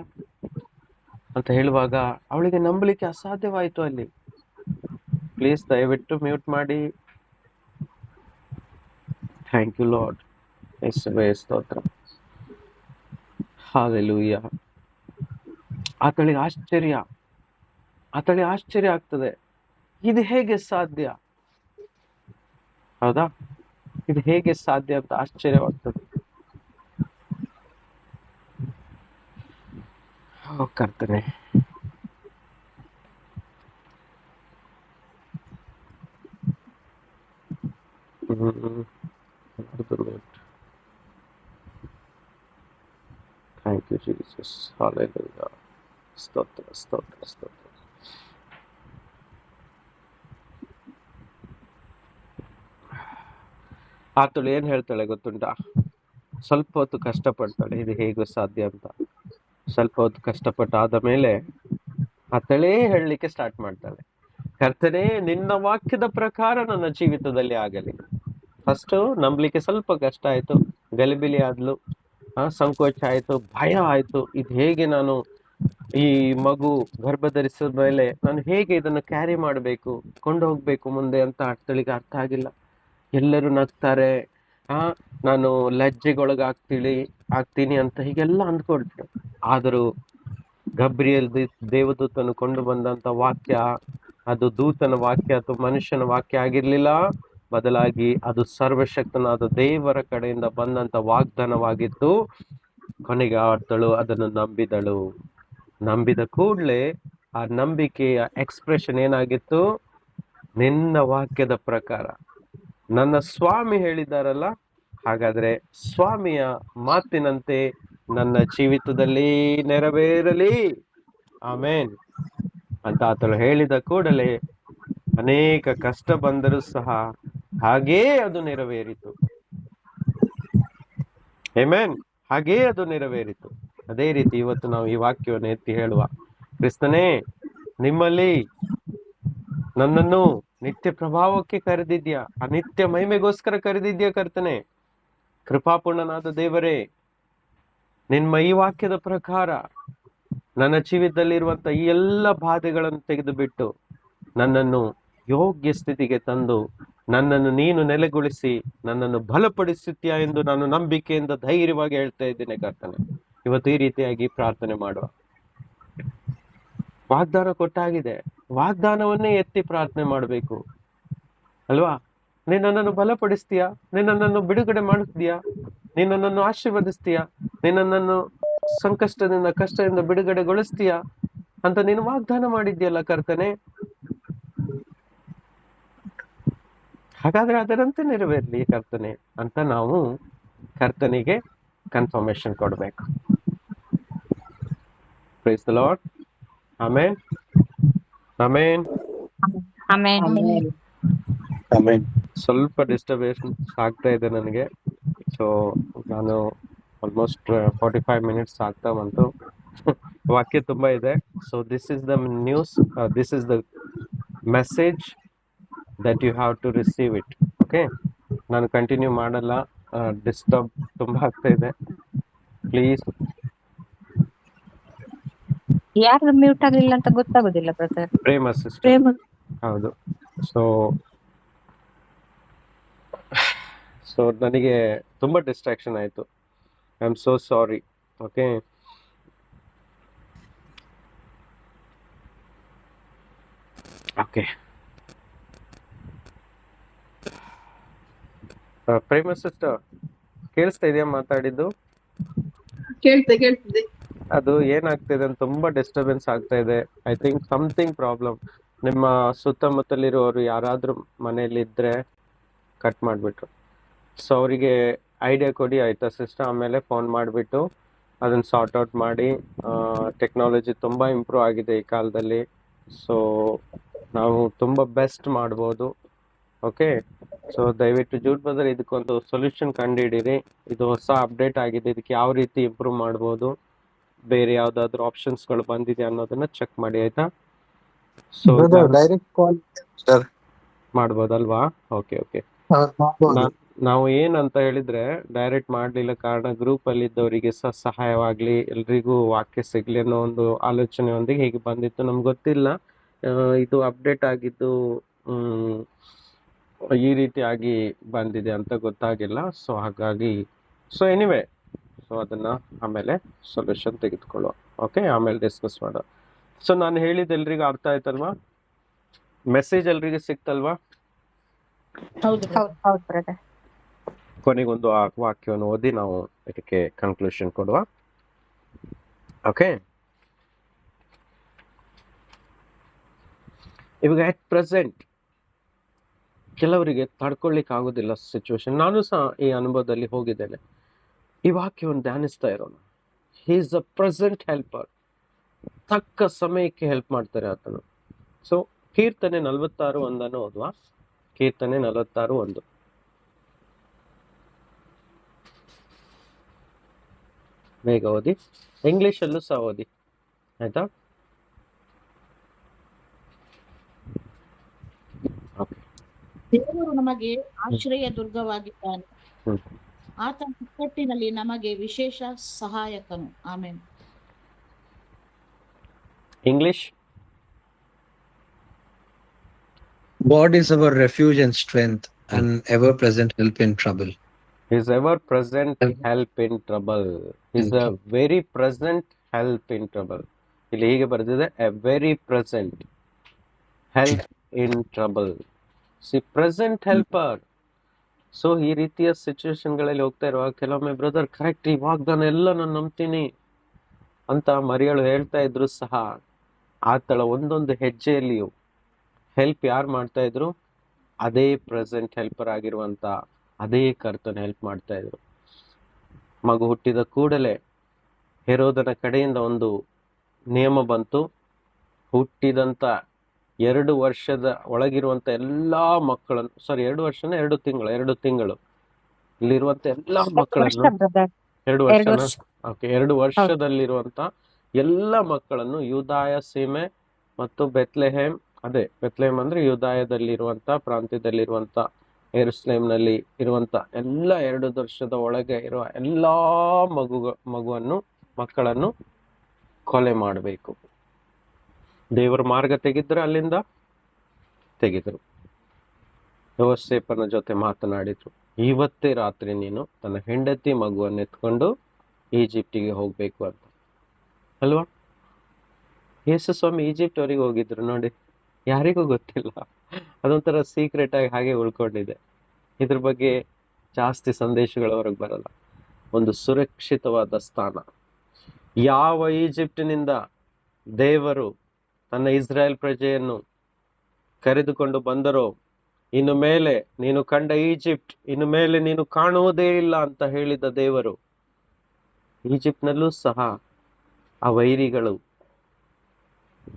ಅಂತ ಹೇಳುವಾಗ ಅವಳಿಗೆ ನಂಬಲಿಕ್ಕೆ ಅಸಾಧ್ಯವಾಯಿತು ಅಲ್ಲಿ. ಪ್ಲೀಸ್ ದಯವಿಟ್ಟು ಮ್ಯೂಟ್ ಮಾಡಿ. Thank you Lord. ಯೇಸುವೇ ಸ್ತೋತ್ರ. ಹಲ್ಲೆಲೂಯಾ. ಆತಳಿಗೆ ಆಶ್ಚರ್ಯ ಆಗ್ತದೆ, ಇದು ಹೇಗೆ ಸಾಧ್ಯ? ಹೌದಾ? ಇದು ಹೇಗೆ ಸಾಧ್ಯ ಅಂತ ಆಶ್ಚರ್ಯವಾಗ್ತದೆ. ಕರ್ತನೆ, ಥ್ಯಾಂಕ್ ಯು ಜೀಸಸ್. ಹಾಲೆಲೂಯಾ. ಸ್ತೋತ್ರ ಸ್ತೋತ್ರ ಸ್ತೋತ್ರ. ಆತಳು ಏನ್ ಹೇಳ್ತಾಳೆ ಗೊತ್ತುಂಟಾ? ಸ್ವಲ್ಪ ಹೊತ್ತು ಕಷ್ಟಪಡ್ತಾಳೆ, ಇದು ಹೇಗೂ ಸಾಧ್ಯ ಅಂತ. ಸ್ವಲ್ಪ ಹೊತ್ತು ಕಷ್ಟಪಟ್ಟು ಆದ ಮೇಲೆ ಆತಳೇ ಹೇಳಲಿಕ್ಕೆ ಸ್ಟಾರ್ಟ್ ಮಾಡ್ತಾಳೆ, ಕರ್ತನೇ ನಿನ್ನ ವಾಕ್ಯದ ಪ್ರಕಾರ ನನ್ನ ಜೀವಿತದಲ್ಲಿ ಆಗಲಿ. ಫಸ್ಟ್ ನಂಬಲಿಕ್ಕೆ ಸ್ವಲ್ಪ ಕಷ್ಟ ಆಯ್ತು, ಗಲಿಬಿಲಿ ಆದ್ಲು, ಸಂಕೋಚ ಆಯ್ತು, ಭಯ ಆಯ್ತು. ಇದು ಹೇಗೆ ನಾನು ಈ ಮಗು ಗರ್ಭ ಧರಿಸಿದ ಮೇಲೆ ನಾನು ಹೇಗೆ ಇದನ್ನು ಕ್ಯಾರಿ ಮಾಡಬೇಕು, ಕೊಂಡು ಹೋಗ್ಬೇಕು ಮುಂದೆ ಅಂತ ಆತಳಿಗೆ ಅರ್ಥ ಆಗಿಲ್ಲ. ಎಲ್ಲರೂ ನಗ್ತಾರೆ, ನಾನು ಆಗ್ತೀನಿ ಅಂತ ಹೀಗೆಲ್ಲ ಅಂದ್ಕೊಳ್ತಾರೆ. ಆದರೂ ಗಬ್ರಿಯಲ್ ದೇವದೂತನು ಕೊಂಡು ಬಂದಂತ ವಾಕ್ಯ ಅದು ದೂತನ ವಾಕ್ಯ ಅಥವಾ ಮನುಷ್ಯನ ವಾಕ್ಯ ಆಗಿರ್ಲಿಲ್ಲ, ಬದಲಾಗಿ ಅದು ಸರ್ವಶಕ್ತನಾದ ದೇವರ ಕಡೆಯಿಂದ ಬಂದಂತ ವಾಗ್ದಾನವಾಗಿತ್ತು. ಕೊನೆಗೆ ಆತಳು ಅದನ್ನು ನಂಬಿದಳು. ನಂಬಿದ ಕೂಡಲೇ ಆ ನಂಬಿಕೆಯ ಎಕ್ಸ್ಪ್ರೆಷನ್ ಏನಾಗಿತ್ತು? ನಿನ್ನ ವಾಕ್ಯದ ಪ್ರಕಾರ ನನ್ನ ಸ್ವಾಮಿ ಹೇಳಿದಾರಲ್ಲ, ಹಾಗಾದ್ರೆ ಸ್ವಾಮಿಯ ಮಾತಿನಂತೆ ನನ್ನ ಜೀವಿತದಲ್ಲಿ ನೆರವೇರಲಿ, ಆಮೇನ್ ಅಂತ ಆತಳು ಹೇಳಿದ ಕೂಡಲೇ ಅನೇಕ ಕಷ್ಟ ಬಂದರೂ ಸಹ ಹಾಗೇ ಅದು ನೆರವೇರಿತು. ಆಮೆನ್. ಹಾಗೇ ಅದು ನೆರವೇರಿತು. ಅದೇ ರೀತಿ ಇವತ್ತು ನಾವು ಈ ವಾಕ್ಯವನ್ನು ಎತ್ತಿ ಹೇಳುವ, ಕ್ರಿಸ್ತನೇ ನಿಮ್ಮಲ್ಲಿ ನನ್ನನ್ನು ನಿತ್ಯ ಪ್ರಭಾವಕ್ಕೆ ಕರೆದಿದ್ಯಾ, ಆ ನಿತ್ಯ ಮಹಿಮೆಗೋಸ್ಕರ ಕರೆದಿದ್ಯಾ ಕರ್ತನೆ. ಕೃಪಾಪೂರ್ಣನಾದ ದೇವರೇ, ನಿಮ್ಮ ಈ ವಾಕ್ಯದ ಪ್ರಕಾರ ನನ್ನ ಜೀವಿತದಲ್ಲಿರುವಂತ ಈ ಎಲ್ಲ ಬಾಧೆಗಳನ್ನು ತೆಗೆದು ಬಿಟ್ಟು ನನ್ನನ್ನು ಯೋಗ್ಯ ಸ್ಥಿತಿಗೆ ತಂದು ನನ್ನನ್ನು ನೀನು ನೆಲೆಗೊಳಿಸಿ ನನ್ನನ್ನು ಬಲಪಡಿಸುತ್ತೀಯಾ ಎಂದು ನಾನು ನಂಬಿಕೆಯಿಂದ ಧೈರ್ಯವಾಗಿ ಹೇಳ್ತಾ ಇದ್ದೇನೆ ಕರ್ತನೆ. ಇವತ್ತು ಈ ರೀತಿಯಾಗಿ ಪ್ರಾರ್ಥನೆ ಮಾಡುವ. ವಾಗ್ದಾನ ಕೊಟ್ಟಾಗಿದೆ, ವಾಗ್ದಾನವನ್ನೇ ಎತ್ತಿ ಪ್ರಾರ್ಥನೆ ಮಾಡಬೇಕು ಅಲ್ವಾ? ನೀನು ನನ್ನನ್ನು ಬಲಪಡಿಸ್ತೀಯಾ, ನೀನು ನನ್ನನ್ನು ಬಿಡುಗಡೆ ಮಾಡಿಸ್ತೀಯಾ, ನೀನು ನನ್ನನ್ನು ಆಶೀರ್ವದಿಸ್ತೀಯಾ, ನೀನು ನನ್ನನ್ನು ಸಂಕಷ್ಟದಿಂದ ಕಷ್ಟದಿಂದ ಬಿಡುಗಡೆಗೊಳಿಸ್ತೀಯಾ ಅಂತ ನೀನು ವಾಗ್ದಾನ ಮಾಡಿದ್ಯಲ್ಲ ಕರ್ತನೆ. ಹಾಗಾದ್ರೆ ಅದರಂತೆ ನೆರವೇರ್ಲಿ ಕರ್ತನೆ ಅಂತ ನಾವು ಕರ್ತನಿಗೆ ಕನ್ಫರ್ಮೇಶನ್ ಕೊಡ್ಬೇಕು. Praise the Lord. Amen amen amen. ಸ್ವಲ್ಪ ಡಿಸ್ಟರ್ಬೆನ್ಸ್ ಆಗ್ತಾ ಇದೆ ನನಗೆ, ಸೊ ನಾನು ಆಲ್ಮೋಸ್ಟ್ 45 ಮಿನಿಟ್ಸ್ ಆಗ್ತಾ ಬಂತು. ವಾಕ್ಯ ತುಂಬಾ ಇದೆ. So this is the news, this is the message that you have to receive it. Okay, ನಾನು ಕಂಟಿನ್ಯೂ ಮಾಡಲ್ಲ, ಡಿಸ್ಟರ್ಬ್ ತುಂಬಾ ಆಗ್ತಾ ಇದೆ. ಪ್ಲೀಸ್. ಯಾರು ಮ್ಯೂಟ್ ಆಗಲಿಲ್ಲ ಅಂತ ಗೊತ್ತಾಗೋದಿಲ್ಲ ಬ್ರದರ್. ಪ್ರೇಮ ಸಿಸ್ಟರ್. ಹೌದು. ಸೊ ನನಗೆ ತುಂಬಾ ಡಿಸ್ಟ್ರಾಕ್ಷನ್ ಆಯ್ತು. I am so sorry. Okay, okay. Prema sister, ಕೇಳಿಸ್ತಾ ಇದೆಯಾ ಮಾತಾಡಿದ್ದು? ಕೇಳ್ತಿದೆ. ಅದು ಏನಾಗ್ತಿದೆ ಅಂತ ತುಂಬಾ ಡಿಸ್ಟರ್ಬೆನ್ಸ್ ಆಗ್ತಾ ಇದೆ. I think something problem. ನಿಮ್ಮ ಸುತ್ತಮುತ್ತಲಿರುವವರು ಯಾರಾದ್ರೂ ಮನೆಯಲ್ಲಿ ಇದ್ರೆ ಕಟ್ ಮಾಡಿಬಿಟ್ರು. ಸೊ ಅವರಿಗೆ ಐಡಿಯಾ ಕೊಡಿ ಆಯ್ತಾ ಸಿಸ್ಟರ್, ಆಮೇಲೆ ಫೋನ್ ಮಾಡಿಬಿಟ್ಟು ಅದನ್ನ ಸಾರ್ಟ್ ಔಟ್ ಮಾಡಿ. ಟೆಕ್ನಾಲಜಿ ತುಂಬಾ ಇಂಪ್ರೂವ್ ಆಗಿದೆ ಈ ಕಾಲದಲ್ಲಿ. ಸೊ ನಾವು ತುಂಬಾ ಬೆಸ್ಟ್ ಮಾಡ್ಬೋದು. ಓಕೆ, ಸೊ ದಯವಿಟ್ಟು ಜೂಟ್ ಬದರ್ ಇದಕ್ಕೊಂದು ಸೊಲ್ಯೂಷನ್ ಕಂಡುಹಿಡೀರಿ. ಇದು ಹೊಸ ಅಪ್ಡೇಟ್ ಆಗಿದೆ, ಇದಕ್ಕೆ ಯಾವ ರೀತಿ ಇಂಪ್ರೂವ್ ಮಾಡ್ಬೋದು, ಬೇರೆ ಯಾವ್ದಾದ್ರು ಆಪ್ಷನ್ಸ್ಗಳು ಬಂದಿದೆ ಅನ್ನೋದನ್ನ ಚೆಕ್ ಮಾಡಿ ಆಯ್ತಾ. ಸೊ ಡೈರೆಕ್ಟ್ ಕಾಲ್ ಸರ್ ಮಾಡ್ಬೋದಲ್ವಾ? Okay okay. ನಾವು ಏನಂತ ಹೇಳಿದ್ರೆ ಡೈರೆಕ್ಟ್ ಮಾಡ್ಲಿಲ್ಲ ಕಾರಣ ಗ್ರೂಪ್ ಅಲ್ಲಿ ಇದ್ದವರಿಗೆ ಸಹಾಯವಾಗ್ಲಿ, ಎಲ್ರಿಗೂ ವಾಕ್ಯ ಸಿಗ್ಲಿ ಅನ್ನೋ ಒಂದು ಆಲೋಚನೆಯೊಂದಿಗೆ ಹೀಗೆ ಬಂದಿತ್ತು. ನಮ್ಗೆ ಗೊತ್ತಿಲ್ಲ ಇದು ಅಪ್ಡೇಟ್ ಆಗಿದ್ದು ಈ ರೀತಿಯಾಗಿ ಬಂದಿದೆ ಅಂತ ಗೊತ್ತಾಗಿಲ್ಲ. ಸೊ ಹಾಗಾಗಿ ಸೊ ಎನಿವೆ, ಸೊ ಅದನ್ನ ಆಮೇಲೆ ಸೊಲ್ಯೂಷನ್ ತೆಗೆದುಕೊಳ್ಳುವ. ಓಕೆ, ಆಮೇಲೆ ಡಿಸ್ಕಸ್ ಮಾಡುವ. ಸೊ ನಾನು ಹೇಳಿದ ಎಲ್ರಿಗೂ ಅರ್ಥ ಆಯ್ತಲ್ವಾ? ಮೆಸೇಜ್ ಎಲ್ರಿಗೂ ಸಿಕ್ತಲ್ವಾ? ಹೌದು ಹೌದು ಹೌದು ಬ್ರದರ್. ಕೊನೆಗೊಂದು ಆ ವಾಕ್ಯವನ್ನು ಓದಿ ನಾವು ಇದಕ್ಕೆ ಕನ್ಕ್ಲೂಷನ್ ಕೊಡುವ. ಓಕೆ, ಇವಾಗ ಅಟ್ ಪ್ರೆಸೆಂಟ್ ಕೆಲವರಿಗೆ ತಡ್ಕೊಳ್ಲಿಕ್ಕೆ ಆಗೋದಿಲ್ಲ ಸಿಚುವೇಶನ್. ನಾನು ಸಹ ಈ ಅನುಭವದಲ್ಲಿ ಹೋಗಿದ್ದೇನೆ. ಈ ವಾಕ್ಯವನ್ನು ಧ್ಯಾನಿಸ್ತಾ ಇರೋಣ. ಹಿ ಇಸ್ ಅ ಪ್ರೆಸೆಂಟ್ ಹೆಲ್ಪರ್. ತಕ್ಕ ಸಮಯಕ್ಕೆ ಹೆಲ್ಪ್ ಮಾಡ್ತಾರೆ ಆತನು. ಸೊ ಕೀರ್ತನೆ 46:1 ಓದುವ. ಕೀರ್ತನೆ 46:1. ಬೇಗ ಓದಿ, ಇಂಗ್ಲಿಷ್ ಅಲ್ಲೂ ಸಹ ಓದಿ, ಆಯ್ತಾ? ಓಕೆ. ದೇವರು ನಮಗೆ ಆಶ್ರಯ ದುರ್ಗವಾಗಿದ್ದಾನೆ, ಆತನ ಇಕ್ಕಟ್ಟಿನಲ್ಲಿ ನಮಗೆ ವಿಶೇಷ ಸಹಾಯಕನು. ಆಮೇನ್. English. God is our refuge and strength and ever-present help in trouble. His ever-present help in trouble. His a very present help in trouble. ಇಲ್ಲಿ ಹೀಗೆ ಬರೆದಿದೆ, a very present help in trouble. See, present helper. So ಈ ರೀತಿಯ ಸಿಚುವೇಶನ್ಗಳಲ್ಲಿ ಹೋಗ್ತಾ ಇರುವಾಗ ಕೆಲವೊಮ್ಮೆ brother correct ಈ ವಾಗ್ದಾನ ಎಲ್ಲ ನಾನು ನಂಬ್ತೀನಿ ಅಂತ ಮರಿಯಳು ಹೇಳ್ತಾ ಇದ್ರು ಸಹ ಆತಳ ಒಂದೊಂದು ಹೆಜ್ಜೆಯಲ್ಲಿಯೂ ಹೆಲ್ಪ್ ಯಾರು ಮಾಡ್ತಾ ಇದ್ರು? ಅದೇ ಪ್ರೆಸೆಂಟ್ ಹೆಲ್ಪರ್ ಆಗಿರುವಂತ ಅದೇ ಕರ್ತನ ಹೆಲ್ಪ್ ಮಾಡ್ತಾ ಇದ್ರು. ಮಗು ಹುಟ್ಟಿದ ಕೂಡಲೇ ಹೆರೋದನ ಕಡೆಯಿಂದ ಒಂದು ನಿಯಮ ಬಂತು. ಹುಟ್ಟಿದಂತ 2 ವರ್ಷದ ಒಳಗಿರುವಂತ ಎಲ್ಲಾ ಮಕ್ಕಳನ್ನು, 2 ವರ್ಷನ 2 ತಿಂಗಳು ಇಲ್ಲಿರುವಂತ ಎಲ್ಲಾ ಮಕ್ಕಳನ್ನು, 2 ವರ್ಷನ, ಓಕೆ, 2 ವರ್ಷದಲ್ಲಿರುವಂತ ಎಲ್ಲ ಮಕ್ಕಳನ್ನು ಯೂದಾಯ ಸೀಮೆ ಮತ್ತು ಬೆತ್ಲೆಹೇಮ್, ಬೆತ್ಲೆಹೇಮ್ ಅಂದ್ರೆ ಯೂದಾಯದಲ್ಲಿರುವಂತ ಪ್ರಾಂತ್ಯದಲ್ಲಿರುವಂತ ಯೆರೂಸಲೇಮ್ನಲ್ಲಿ ಇರುವಂತ ಎಲ್ಲ 2 ವರ್ಷದ ಒಳಗೆ ಇರುವ ಎಲ್ಲಾ ಮಕ್ಕಳನ್ನು ಕೊಲೆ ಮಾಡಬೇಕು. ದೇವರ ಮಾರ್ಗ ತೆಗೆದ್ರು, ಅಲ್ಲಿಂದ ತೆಗೆದ್ರು. ಯೋಸೇಫನ ಜೊತೆ ಮಾತನಾಡಿದ್ರು, ಇವತ್ತೇ ರಾತ್ರಿ ನೀನು ತನ್ನ ಹೆಂಡತಿ ಮಗುವನ್ನು ಎತ್ಕೊಂಡು ಈಜಿಪ್ಟಿಗೆ ಹೋಗ್ಬೇಕು ಅಂತ ಅಲ್ವಾ? ಯೇಸು ಸ್ವಾಮಿ ಈಜಿಪ್ಟ್ ಅವರಿಗೆ ಹೋಗಿದ್ರು ನೋಡಿ, ಯಾರಿಗೂ ಗೊತ್ತಿಲ್ಲ. ಅದೊಂಥರ ಸೀಕ್ರೆಟ್ ಆಗಿ ಹಾಗೆ ಉಳ್ಕೊಂಡಿದೆ. ಇದ್ರ ಬಗ್ಗೆ ಜಾಸ್ತಿ ಸಂದೇಶಗಳು ಹೊರಗೆ ಬರಲ್ಲ. ಒಂದು ಸುರಕ್ಷಿತವಾದ ಸ್ಥಾನ. ಯಾವ ಈಜಿಪ್ಟಿನಿಂದ ದೇವರು ತನ್ನ ಇಸ್ರಾಯೇಲ್ ಪ್ರಜೆಯನ್ನು ಕರೆದುಕೊಂಡು ಬಂದರೋ, ಇನ್ನು ಮೇಲೆ ನೀನು ಕಂಡ ಈಜಿಪ್ಟ್ ಇನ್ನು ಮೇಲೆ ನೀನು ಕಾಣುವುದೇ ಇಲ್ಲ ಅಂತ ಹೇಳಿದ ದೇವರು, ಈಜಿಪ್ಟ್ನಲ್ಲೂ ಸಹ ಆ ವೈರಿಗಳು,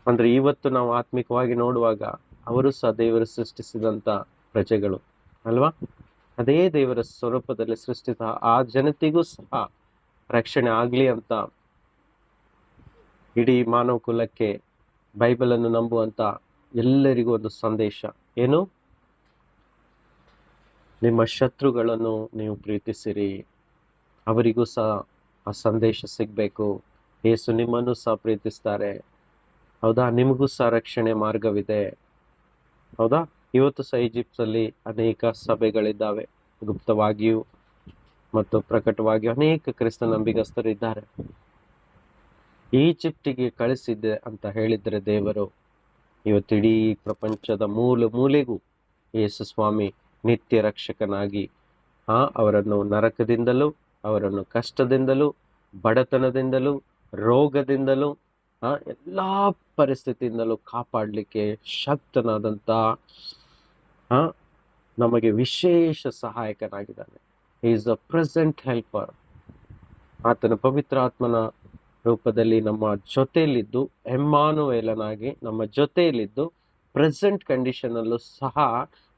ಅಂದ್ರೆ ಇವತ್ತು ನಾವು ಆತ್ಮಿಕವಾಗಿ ನೋಡುವಾಗ ಅವರು ಸಹ ದೇವರು ಸೃಷ್ಟಿಸಿದಂತ ಪ್ರಜೆಗಳು ಅಲ್ವಾ? ಅದೇ ದೇವರ ಸ್ವರೂಪದಲ್ಲಿ ಸೃಷ್ಟಿಸ ಆ ಜನತೆಗೂ ಸಹ ರಕ್ಷಣೆ ಆಗ್ಲಿ ಅಂತ ಇಡೀ ಮಾನವ ಕುಲಕ್ಕೆ ಬೈಬಲ್ ಅನ್ನು ನಂಬುವಂತ ಎಲ್ಲರಿಗೂ ಒಂದು ಸಂದೇಶ ಏನು? ನಿಮ್ಮ ಶತ್ರುಗಳನ್ನು ನೀವು ಪ್ರೀತಿಸಿರಿ. ಅವರಿಗೂ ಸಹ ಆ ಸಂದೇಶ ಸಿಗ್ಬೇಕು. ಯೇಸು ನಿಮ್ಮನ್ನು ಸಹ ಪ್ರೀತಿಸ್ತಾರೆ, ಹೌದಾ? ನಿಮಗೂ ಸಹ ರಕ್ಷಣೆ ಮಾರ್ಗವಿದೆ, ಹೌದಾ? ಇವತ್ತು ಸಹ ಈಜಿಪ್ಟ್ ಅಲ್ಲಿ ಅನೇಕ ಸಭೆಗಳಿದ್ದಾವೆ, ಗುಪ್ತವಾಗಿಯೂ ಮತ್ತು ಪ್ರಕಟವಾಗಿಯೂ ಅನೇಕ ಕ್ರಿಸ್ತ ನಂಬಿಗಸ್ತರಿದ್ದಾರೆ. ಈಜಿಪ್ಟಿಗೆ ಕಳಿಸಿದ್ದೆ ಅಂತ ಹೇಳಿದ್ರೆ ದೇವರು, ಇವತ್ತು ಇಡೀ ಪ್ರಪಂಚದ ಮೂಲೆಗೂ ಯೇಸು ಸ್ವಾಮಿ ನಿತ್ಯ ರಕ್ಷಕನಾಗಿ ಅವರನ್ನು ನರಕದಿಂದಲೂ, ಅವರನ್ನು ಕಷ್ಟದಿಂದಲೂ, ಬಡತನದಿಂದಲೂ, ರೋಗದಿಂದಲೂ, ಎಲ್ಲಾ ಪರಿಸ್ಥಿತಿಯಿಂದಲೂ ಕಾಪಾಡಲಿಕ್ಕೆ ಶಕ್ತನಾದಂತ ನಮಗೆ ವಿಶೇಷ ಸಹಾಯಕನಾಗಿದ್ದಾನೆ. He is a present helper. ಆತನ ಪವಿತ್ರ ಆತ್ಮನ ರೂಪದಲ್ಲಿ ನಮ್ಮ ಜೊತೆಯಲ್ಲಿದ್ದು, ಎಮ್ಮಾನುವೇಲನಾಗಿ ನಮ್ಮ ಜೊತೆಯಲ್ಲಿದ್ದು, ಪ್ರೆಸೆಂಟ್ ಕಂಡೀಷನ್ ಅಲ್ಲೂ ಸಹ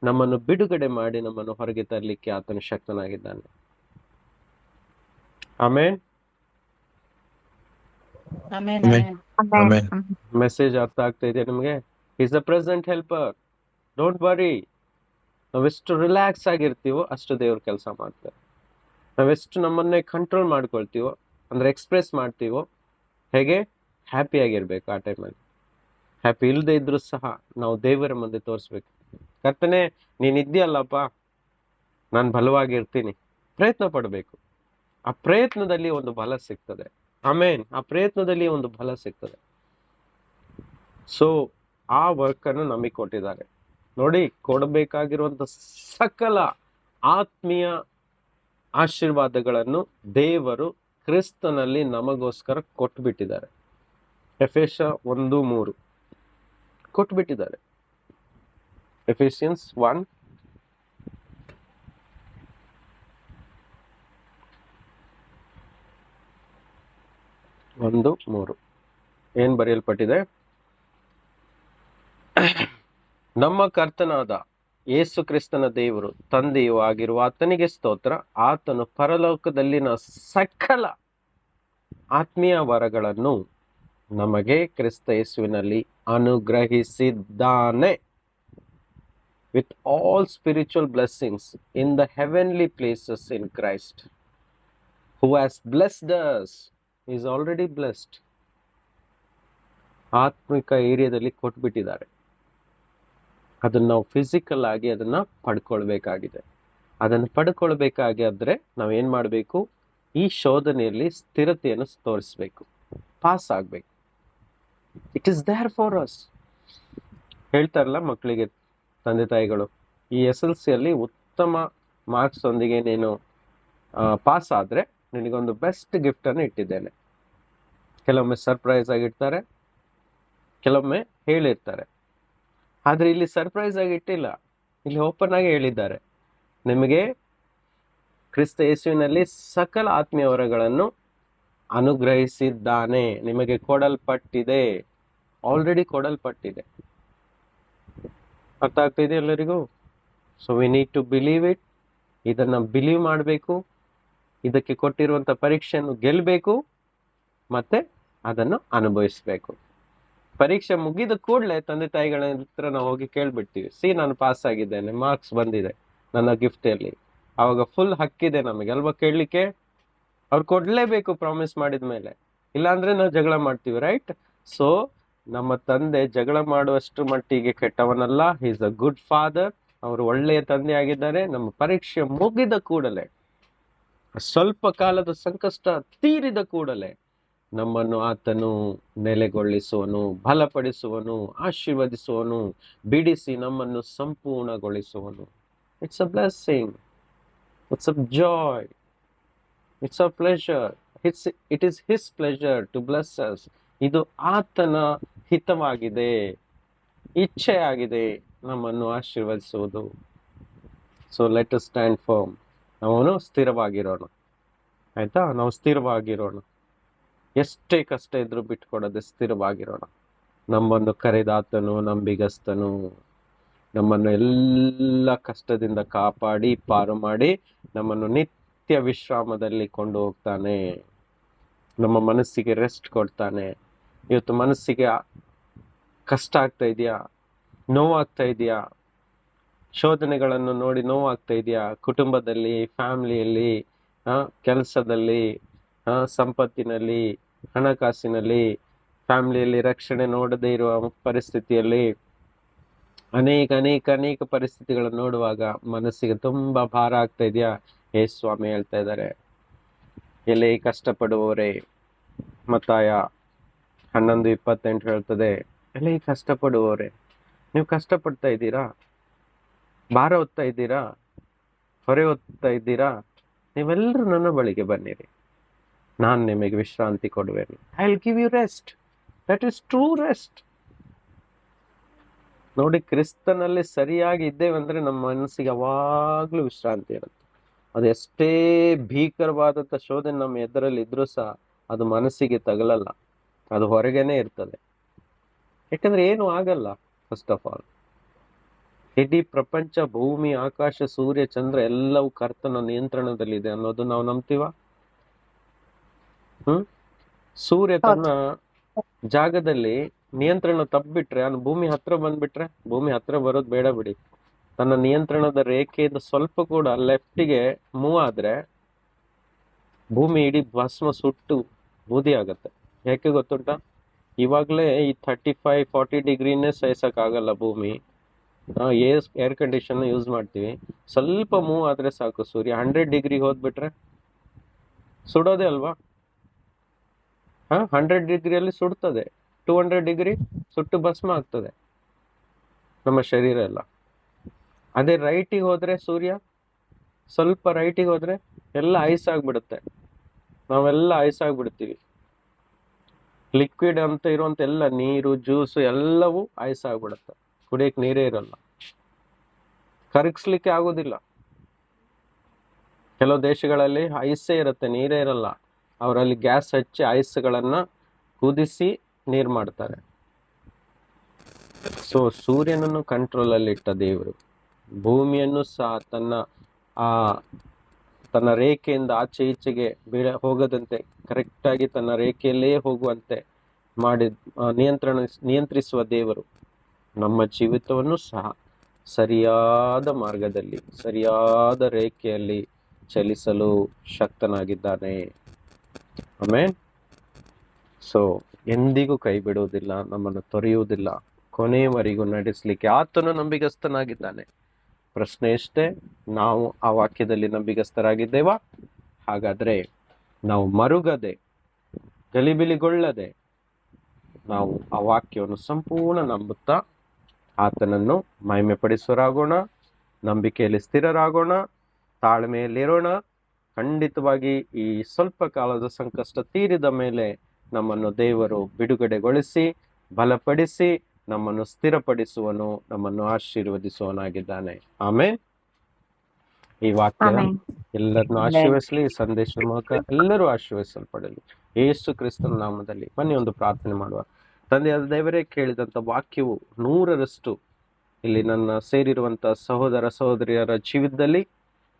ನಮ್ಮನ್ನು ಬಿಡುಗಡೆ ಮಾಡಿ ನಮ್ಮನ್ನು ಹೊರಗೆ ತರಲಿಕ್ಕೆ ಆತನ ಶಕ್ತನಾಗಿದ್ದಾನೆ. ಆಮೇನ್. ಮೆಸೇಜ್ ಅರ್ಥ ಆಗ್ತಾ ಇದೆಯಾ ನಿಮ್ಗೆ? Is a present helper. Don't worry. ನಾವೆಷ್ಟು ರಿಲ್ಯಾಕ್ಸ್ ಆಗಿರ್ತೀವೋ ಅಷ್ಟು ದೇವ್ರ ಕೆಲಸ ಮಾಡ್ತಾರೆ. ನಾವೆಷ್ಟು ನಮ್ಮನ್ನೇ ಕಂಟ್ರೋಲ್ ಮಾಡ್ಕೊಳ್ತೀವೋ, ಅಂದ್ರೆ ಎಕ್ಸ್ಪ್ರೆಸ್ ಮಾಡ್ತೀವೋ, ಹೇಗೆ ಹ್ಯಾಪಿ ಆಗಿರ್ಬೇಕು. ಆ ಟೈಮಲ್ಲಿ ಹ್ಯಾಪಿ ಇಲ್ಲದೆ ಇದ್ರು ಸಹ ನಾವು ದೇವರ ಮುಂದೆ ತೋರಿಸ್ಬೇಕು, ಕರ್ತನೇ ನೀನಿದ್ಯಲ್ಲಪ್ಪ, ನಾನು ಬಲವಾಗಿರ್ತೀನಿ. ಪ್ರಯತ್ನ ಪಡಬೇಕು. ಆ ಪ್ರಯತ್ನದಲ್ಲಿ ಒಂದು ಬಲ ಸಿಗ್ತದೆ. ಆಮೇನ್. ಆ ಪ್ರಯತ್ನದಲ್ಲಿ ಒಂದು ಬಲ ಸಿಗ್ತದೆ. ಸೊ ಆ ವರ್ಕ್ ಅನ್ನು ನಮಗೆ ಕೊಟ್ಟಿದ್ದಾರೆ. ನೋಡಿ, ಕೊಡಬೇಕಾಗಿರುವಂತ ಸಕಲ ಆತ್ಮೀಯ ಆಶೀರ್ವಾದಗಳನ್ನು ದೇವರು ಕ್ರಿಸ್ತನಲ್ಲಿ ನಮಗೋಸ್ಕರ ಕೊಟ್ಬಿಟ್ಟಿದ್ದಾರೆ. ಎಫೆಸ 1:3 ಕೊಟ್ಬಿಟ್ಟಿದ್ದಾರೆ. ಎಫೆಸಿಯನ್ಸ್ 1:3 ಏನ್ ಬರೆಯಲ್ಪಟ್ಟಿದೆ? ನಮ್ಮ ಕರ್ತನಾದ ಯೇಸು ಕ್ರಿಸ್ತನ ದೇವರು ತಂದೆಯೂ ಆಗಿರುವ ಆತನಿಗೆ ಸ್ತೋತ್ರ. ಆತನು ಪರಲೋಕದಲ್ಲಿನ ಸಕಲ ಆತ್ಮೀಯ ವರಗಳನ್ನು ನಮಗೆ ಕ್ರಿಸ್ತ ಯೇಸುವಿನಲ್ಲಿ ಅನುಗ್ರಹಿಸಿದ್ದಾನೆ. with all spiritual blessings in the heavenly places in Christ, who has blessed us. He is already blessed. ಆತ್ಮಿಕ ಏರಿಯಾದಲ್ಲಿ ಕೊಟ್ಬಿಟ್ಟಿದ್ದಾರೆ. ಅದನ್ನ ನಾವು ಫಿಸಿಕಲ್ ಆಗಿ ಅದನ್ನ ಪಡ್ಕೊಳ್ಬೇಕಾಗಿದೆ. ಅದನ್ನು ಪಡ್ಕೊಳ್ಬೇಕಾದ್ರೆ ನಾವ್ ಏನ್ ಮಾಡ್ಬೇಕು? ಈ ಶೋಧನೆಯಲ್ಲಿ ಸ್ಥಿರತೆಯನ್ನು ತೋರಿಸ್ಬೇಕು, ಪಾಸ್ ಆಗ್ಬೇಕು. It is there for us. ಹೇಳ್ತಾರಲ್ಲ ಮಕ್ಕಳಿಗೆ ತಂದೆ ತಾಯಿಗಳು, ಈ SLC ಅಲ್ಲಿ ಉತ್ತಮ ಮಾರ್ಕ್ಸ್ ಒಂದಿಗೆ ನೀನು ಪಾಸ್ ಆದ್ರೆ ನಿನಗೊಂದು ಬೆಸ್ಟ್ ಗಿಫ್ಟ್ ಅನ್ನು ಇಟ್ಟಿದ್ದೇನೆ. ಕೆಲವೊಮ್ಮೆ ಸರ್ಪ್ರೈಸ್ ಆಗಿರ್ತಾರೆ, ಕೆಲವೊಮ್ಮೆ ಹೇಳಿರ್ತಾರೆ. ಆದ್ರೆ ಇಲ್ಲಿ ಸರ್ಪ್ರೈಸ್ ಆಗಿ ಇಟ್ಟಿಲ್ಲ, ಇಲ್ಲಿ ಓಪನ್ ಆಗಿ ಹೇಳಿದ್ದಾರೆ. ನಿಮಗೆ ಕ್ರಿಸ್ತ ಯೇಸುವಿನಲ್ಲಿ ಸಕಲ ಆತ್ಮೀಯ ವರಗಳನ್ನು ಅನುಗ್ರಹಿಸಿದ್ದಾನೆ. ನಿಮಗೆ ಕೊಡಲ್ಪಟ್ಟಿದೆ, ಆಲ್ರೆಡಿ ಕೊಡಲ್ಪಟ್ಟಿದೆ. ಅರ್ಥ ಆಗ್ತಿದೆ ಎಲ್ಲರಿಗೂ? So we need to believe it. ಇದನ್ನ ಬಿಲೀವ್ ಮಾಡಬೇಕು, ಇದಕ್ಕೆ ಕೊಟ್ಟಿರುವಂತ ಪರೀಕ್ಷೆಯನ್ನು ಗೆಲ್ಲಬೇಕು, ಮತ್ತೆ ಅದನ್ನು ಅನುಭವಿಸ್ಬೇಕು. ಪರೀಕ್ಷೆ ಮುಗಿದ ಕೂಡಲೇ ತಂದೆ ತಾಯಿಗಳ ಹತ್ರ ನಾವು ಹೋಗಿ ಕೇಳ್ಬಿಡ್ತೀವಿ, ನಾನು ಪಾಸ್ ಆಗಿದ್ದೇನೆ, ಮಾರ್ಕ್ಸ್ ಬಂದಿದೆ ನನ್ನ ಗಿಫ್ಟಲ್ಲಿ. ಅವಾಗ ಫುಲ್ ಹಕ್ಕಿದೆ ನಮಗೆ ಅಲ್ವಾ ಕೇಳಲಿಕ್ಕೆ. ಅವ್ರು ಕೊಡ್ಲೇಬೇಕು ಪ್ರಾಮಿಸ್ ಮಾಡಿದ ಮೇಲೆ, ಇಲ್ಲಾಂದ್ರೆ ನಾವು ಜಗಳ ಮಾಡ್ತೀವಿ, ರೈಟ್? ಸೊ ನಮ್ಮ ತಂದೆ ಜಗಳ ಮಾಡುವಷ್ಟು ಮಟ್ಟಿಗೆ ಕೆಟ್ಟವನಲ್ಲ. He is a good father. ಅವರು ಒಳ್ಳೆಯ ತಂದೆ ಆಗಿದ್ದಾರೆ. ನಮ್ಮ ಪರೀಕ್ಷೆ ಮುಗಿದ ಕೂಡಲೇ, ಸ್ವಲ್ಪ ಕಾಲದ ಸಂಕಷ್ಟ ತೀರಿದ ಕೂಡಲೇ ನಮ್ಮನ್ನು ಆತನು ನೆಲೆಗೊಳಿಸುವನು, ಬಲಪಡಿಸುವನು, ಆಶೀರ್ವದಿಸುವನು, ಬಿಡಿಸಿ ನಮ್ಮನ್ನು ಸಂಪೂರ್ಣಗೊಳಿಸುವನು. It's a blessing, it's a joy, it's a pleasure. It is his pleasure to bless us. ಇದು ಆತನ ಹಿತವಾಗಿದೆ, ಇಚ್ಛೆ ಆಗಿದೆ ನಮ್ಮನ್ನು ಆಶೀರ್ವದಿಸುವುದು. So let us stand firm. ನಾವು ಸ್ಥಿರವಾಗಿರೋಣ, ಆಯ್ತಾ? ನಾವು ಸ್ಥಿರವಾಗಿರೋಣ. ಎಷ್ಟೇ ಕಷ್ಟ ಇದ್ರೂ ಬಿಟ್ಕೊಡದೆ ಸ್ಥಿರವಾಗಿರೋಣ. ನಮ್ಮನ್ನು ಕರೆದಾತನು ನಂಬಿಗಸ್ತನು. ನಮ್ಮನ್ನು ಎಲ್ಲ ಕಷ್ಟದಿಂದ ಕಾಪಾಡಿ ಪಾರು ಮಾಡಿ ನಮ್ಮನ್ನು ನಿತ್ಯ ವಿಶ್ರಾಮದಲ್ಲಿ ಕೊಂಡು ಹೋಗ್ತಾನೆ. ನಮ್ಮ ಮನಸ್ಸಿಗೆ ರೆಸ್ಟ್ ಕೊಡ್ತಾನೆ. ಇವತ್ತು ಮನಸ್ಸಿಗೆ ಕಷ್ಟ ಆಗ್ತಾ ಇದೆಯಾ? ನೋವಾಗ್ತಾ ಇದೆಯಾ? ಶೋಧನೆಗಳನ್ನು ನೋಡಿ ನೋವಾಗ್ತಾ ಇದೆಯಾ? ಕುಟುಂಬದಲ್ಲಿ, ಫ್ಯಾಮಿಲಿಯಲ್ಲಿ, ಕೆಲಸದಲ್ಲಿ, ಸಂಪತ್ತಿನಲ್ಲಿ, ಹಣಕಾಸಿನಲ್ಲಿ, ಫ್ಯಾಮಿಲಿಯಲ್ಲಿ ರಕ್ಷಣೆ ನೋಡದೇ ಇರುವ ಪರಿಸ್ಥಿತಿಯಲ್ಲಿ, ಅನೇಕ ಪರಿಸ್ಥಿತಿಗಳನ್ನು ನೋಡುವಾಗ ಮನಸ್ಸಿಗೆ ತುಂಬಾ ಭಾರ ಆಗ್ತಾ ಇದೆಯಾ? ಸ್ವಾಮಿ ಹೇಳ್ತಾ ಇದ್ದಾರೆ, ಎಲೆ ಕಷ್ಟಪಡುವವರೇ, ಮತ್ತಾಯ 11:28 ಹೇಳ್ತದೆ, ಎಲೆ ಕಷ್ಟಪಡುವವರೇ, ನೀವು ಕಷ್ಟಪಡ್ತಾ ಇದ್ದೀರಾ? ಭಾರ ಹೊತ್ತಾ ಇದ್ದೀರಾ? ಹೊರೆ ಹೊತ್ತಾ ಇದ್ದೀರಾ? ನೀವೆಲ್ಲರೂ ನನ್ನ ಬಳಿಗೆ ಬನ್ನಿರಿ, ನಾನು ನಿಮಗೆ ವಿಶ್ರಾಂತಿ ಕೊಡುವೆನು. I will give you rest. That is true rest. ನೋಡಿ, ಕ್ರಿಸ್ತನಲ್ಲಿ ಸರಿಯಾಗಿ ಇದ್ದೇವಂದ್ರೆ ನಮ್ಮ ಮನಸ್ಸಿಗೆ ಯಾವಾಗ್ಲೂ ವಿಶ್ರಾಂತಿ ಇರುತ್ತೆ. ಅದು ಎಷ್ಟೇ ಭೀಕರವಾದಂತ ಶೋಧನೆ ನಮ್ಮ ಎದುರಲ್ಲಿ ಇದ್ರೂ ಸಹ ಅದು ಮನಸ್ಸಿಗೆ ತಗಲಲ್ಲ, ಅದು ಹೊರಗೇನೆ ಇರ್ತದೆ. ಯಾಕಂದ್ರೆ ಏನು ಆಗಲ್ಲ. ಫಸ್ಟ್ ಆಫ್ ಆಲ್, ಇಡೀ ಪ್ರಪಂಚ, ಭೂಮಿ, ಆಕಾಶ, ಸೂರ್ಯ, ಚಂದ್ರ ಎಲ್ಲವೂ ಕರ್ತನ ನಿಯಂತ್ರಣದಲ್ಲಿದೆ ಅನ್ನೋದು ನಾವು ನಂಬ್ತೀವ? ಸೂರ್ಯ ತನ್ನ ಜಾಗದಲ್ಲಿ ನಿಯಂತ್ರಣ ತಪ್ಪಿಬಿಟ್ರೆ, ಅವನು ಭೂಮಿ ಹತ್ರ ಬಂದ್ಬಿಟ್ರೆ, ಭೂಮಿ ಹತ್ರ ಬರೋದು ಬೇಡ ಬಿಡಿ, ತನ್ನ ನಿಯಂತ್ರಣದ ರೇಖೆಯಿಂದ ಸ್ವಲ್ಪ ಕೂಡ ಲೆಫ್ಟಿಗೆ ಮೂವ್ ಆದ್ರೆ ಭೂಮಿ ಇಡೀ ಭಸ್ಮ ಸುಟ್ಟು ಬೂದಿ ಆಗತ್ತೆ. ಯಾಕೆ ಗೊತ್ತುಂಟಾ? ಇವಾಗ್ಲೇ ಈ 35-40 ಡಿಗ್ರಿನೇ ಸಹಿಸಕ್ ಆಗಲ್ಲ ಭೂಮಿ. ಏರ್ ಕಂಡೀಷನ್ ಯೂಸ್ ಮಾಡ್ತೀವಿ, ಸ್ವಲ್ಪ ಮೂವ್ ಆದ್ರೆ ಸಾಕು ಸೂರ್ಯ 100 ಡಿಗ್ರಿ ಹೋದ್ಬಿಟ್ರೆ ಸುಡೋದೇ ಅಲ್ವಾ? 100 ಡಿಗ್ರಿಯಲ್ಲಿ ಸುಡ್ತದೆ, 200 ಡಿಗ್ರಿ ಸುಟ್ಟು ಭಸ್ಮ ಆಗ್ತದೆ ನಮ್ಮ ಶರೀರ ಎಲ್ಲ. ಅದೇ ರೈಟಿಗೆ ಹೋದ್ರೆ ಸೂರ್ಯ ಸ್ವಲ್ಪ ರೈಟಿಗೆ ಹೋದ್ರೆ ಎಲ್ಲ ಐಸ್ ಆಗ್ಬಿಡುತ್ತೆ, ನಾವೆಲ್ಲ ಐಸ್ ಆಗ್ಬಿಡ್ತೀವಿ. ಲಿಕ್ವಿಡ್ ಅಂತ ಇರುವಂತ ಎಲ್ಲ ನೀರು, ಜ್ಯೂಸು ಎಲ್ಲವೂ ಐಸ್ ಆಗ್ಬಿಡುತ್ತೆ, ಕುಡಿಯಕ್ ನೀರೇ ಇರಲ್ಲ, ಕರಗಿಸ್ಲಿಕ್ಕೆ ಆಗೋದಿಲ್ಲ. ಕೆಲವು ದೇಶಗಳಲ್ಲಿ ಐಸೇ ಇರುತ್ತೆ, ನೀರೇ ಇರಲ್ಲ. ಅವರಲ್ಲಿ ಗ್ಯಾಸ್ ಹಚ್ಚಿ ಐಸ್ಗಳನ್ನ ಕುದಿಸಿ ನೀರ್ ಮಾಡ್ತಾರೆ. ಸೊ ಸೂರ್ಯನನ್ನು ಕಂಟ್ರೋಲ್ ಅಲ್ಲಿ ಇಟ್ಟ ದೇವರು ಭೂಮಿಯನ್ನು ಸಹ ತನ್ನ ರೇಖೆಯಿಂದ ಆಚೆ ಈಚೆಗೆ ಹೋಗದಂತೆ ಕರೆಕ್ಟ್ ಆಗಿ ತನ್ನ ರೇಖೆಯಲ್ಲೇ ಹೋಗುವಂತೆ ಮಾಡಿ ನಿಯಂತ್ರಿಸುವ ದೇವರು ನಮ್ಮ ಜೀವಿತವನ್ನು ಸಹ ಸರಿಯಾದ ಮಾರ್ಗದಲ್ಲಿ ಸರಿಯಾದ ರೇಖೆಯಲ್ಲಿ ಚಲಿಸಲು ಶಕ್ತನಾಗಿದ್ದಾನೆ. ಆಮೇನ್. ಸೊ ಎಂದಿಗೂ ಕೈ ಬಿಡುವುದಿಲ್ಲ, ನಮ್ಮನ್ನು ತೊರೆಯುವುದಿಲ್ಲ, ಕೊನೆಯವರೆಗೂ ನಡೆಸಲಿಕ್ಕೆ ಆತನು ನಂಬಿಗಸ್ತನಾಗಿದ್ದಾನೆ. ಪ್ರಶ್ನೆ ಎಷ್ಟೇ, ನಾವು ಆ ವಾಕ್ಯದಲ್ಲಿ ನಂಬಿಗಸ್ತರಾಗಿದ್ದೇವಾ? ಹಾಗಾದ್ರೆ ನಾವು ಮರುಗದೆ ಗಲಿಬಿಲಿಗೊಳ್ಳದೆ ನಾವು ಆ ವಾಕ್ಯವನ್ನು ಸಂಪೂರ್ಣ ನಂಬುತ್ತಾ ಆತನನ್ನು ಮಹಿಮೆ ಪಡಿಸುವರಾಗೋಣ, ನಂಬಿಕೆಯಲ್ಲಿ ಸ್ಥಿರರಾಗೋಣ, ತಾಳ್ಮೆಯಲ್ಲಿರೋಣ. ಖಂಡಿತವಾಗಿ ಈ ಸ್ವಲ್ಪ ಕಾಲದ ಸಂಕಷ್ಟ ತೀರಿದ ಮೇಲೆ ನಮ್ಮನ್ನು ದೇವರು ಬಿಡುಗಡೆಗೊಳಿಸಿ ಬಲಪಡಿಸಿ ನಮ್ಮನ್ನು ಸ್ಥಿರಪಡಿಸುವನು, ನಮ್ಮನ್ನು ಆಶೀರ್ವದಿಸುವನಾಗಿದ್ದಾನೆ. ಆಮೇಲೆ ಈ ವಾಕ್ಯ ಎಲ್ಲರನ್ನು ಆಶೀರ್ವದಿಸಲಿ. ಈ ಸಂದೇಶದ ಮೂಲಕ ಎಲ್ಲರೂ ಆಶೀರ್ವದಿಸಲ್ಪಡಲಿ ಯೇಸು ಕ್ರಿಸ್ತನ ನಾಮದಲ್ಲಿ. ಬನ್ನಿ ಒಂದು ಪ್ರಾರ್ಥನೆ ಮಾಡುವ. ತಂದೆಯಾದ ದೇವರೇ, ಕೇಳಿದಂತ ವಾಕ್ಯವು 100ರಷ್ಟು ಇಲ್ಲಿ ನನ್ನ ಸೇರಿರುವಂತ ಸಹೋದರ ಸಹೋದರಿಯರ ಜೀವಿತದಲ್ಲಿ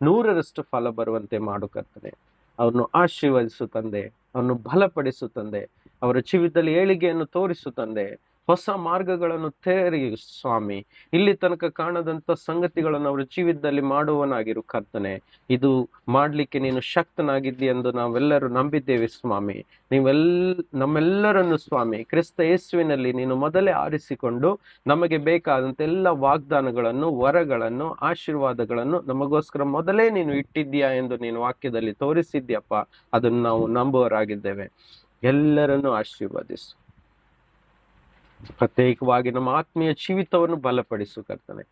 100ರಷ್ಟು ಫಲ ಬರುವಂತೆ ಮಾಡು ಕರ್ತನೆ. ಅವ್ರನ್ನು ಆಶೀರ್ವದಿಸು ತಂದೆ, ಅವರನ್ನು ಬಲಪಡಿಸು ತಂದೆ, ಅವರ ಜೀವಿತದಲ್ಲಿ ಏಳಿಗೆಯನ್ನು ತೋರಿಸು ತಂದೆ, ಹೊಸ ಮಾರ್ಗಗಳನ್ನು ತೆರೆಯು ಸ್ವಾಮಿ. ಇಲ್ಲಿ ತನಕ ಕಾಣದಂತ ಸಂಗತಿಗಳನ್ನು ಅವರ ಜೀವಿತದಲ್ಲಿ ಮಾಡುವನಾಗಿರು ಕರ್ತನೆ. ಇದು ಮಾಡ್ಲಿಕ್ಕೆ ನೀನು ಶಕ್ತನಾಗಿದ್ದಿ ಎಂದು ನಾವೆಲ್ಲರೂ ನಂಬಿದ್ದೇವೆ ಸ್ವಾಮಿ. ನಮ್ಮೆಲ್ಲರನ್ನು ಸ್ವಾಮಿ ಕ್ರಿಸ್ತ ಯೇಸುವಿನಲ್ಲಿ ನೀನು ಮೊದಲೇ ಆರಿಸಿಕೊಂಡು ನಮಗೆ ಬೇಕಾದಂತ ಎಲ್ಲ ವಾಗ್ದಾನಗಳನ್ನು, ವರಗಳನ್ನು, ಆಶೀರ್ವಾದಗಳನ್ನು ನಮಗೋಸ್ಕರ ಮೊದಲೇ ನೀನು ಇಟ್ಟಿದ್ದೀಯಾ ಎಂದು ನೀನು ವಾಕ್ಯದಲ್ಲಿ ತೋರಿಸಿದ್ಯಪ್ಪ. ಅದನ್ನು ನಾವು ನಂಬುವರಾಗಿದ್ದೇವೆ. ಎಲ್ಲರನ್ನು ಆಶೀರ್ವದಿಸು. ಪ್ರತ್ಯೇಕವಾಗಿ ನಮ್ಮ ಆತ್ಮೀಯ ಜೀವಿತವನ್ನು ಬಲಪಡಿಸು ಕರ್ತನೆ.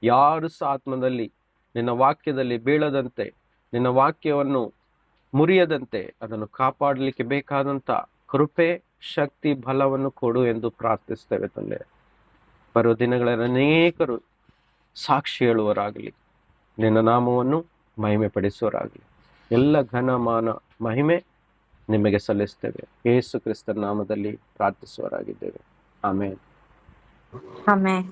ಯಾರು ಸಹ ಆತ್ಮದಲ್ಲಿ ನಿನ್ನ ವಾಕ್ಯದಲ್ಲಿ ಬೀಳದಂತೆ, ನಿನ್ನ ವಾಕ್ಯವನ್ನು ಮುರಿಯದಂತೆ ಅದನ್ನು ಕಾಪಾಡಲಿಕ್ಕೆ ಬೇಕಾದಂತ ಕೃಪೆ, ಶಕ್ತಿ, ಬಲವನ್ನು ಕೊಡು ಎಂದು ಪ್ರಾರ್ಥಿಸ್ತೇವೆ ತಂದೆ. ಬರುವ ದಿನಗಳಲ್ಲಿ ಅನೇಕರು ಸಾಕ್ಷಿ ಹೇಳುವರಾಗಲಿ, ನಿನ್ನ ನಾಮವನ್ನು ಮಹಿಮೆ ಪಡಿಸುವರಾಗಲಿ. ಎಲ್ಲ ಘನಮಾನ ಮಹಿಮೆ ನಿಮಗೆ ಸಲ್ಲಿಸ್ತೇವೆ. ಯೇಸು ಕ್ರಿಸ್ತನ ನಾಮದಲ್ಲಿ ಪ್ರಾರ್ಥಿಸುವರಾಗಿದ್ದೇವೆ. ಆಮೇನ್. ಆಮೆನ್.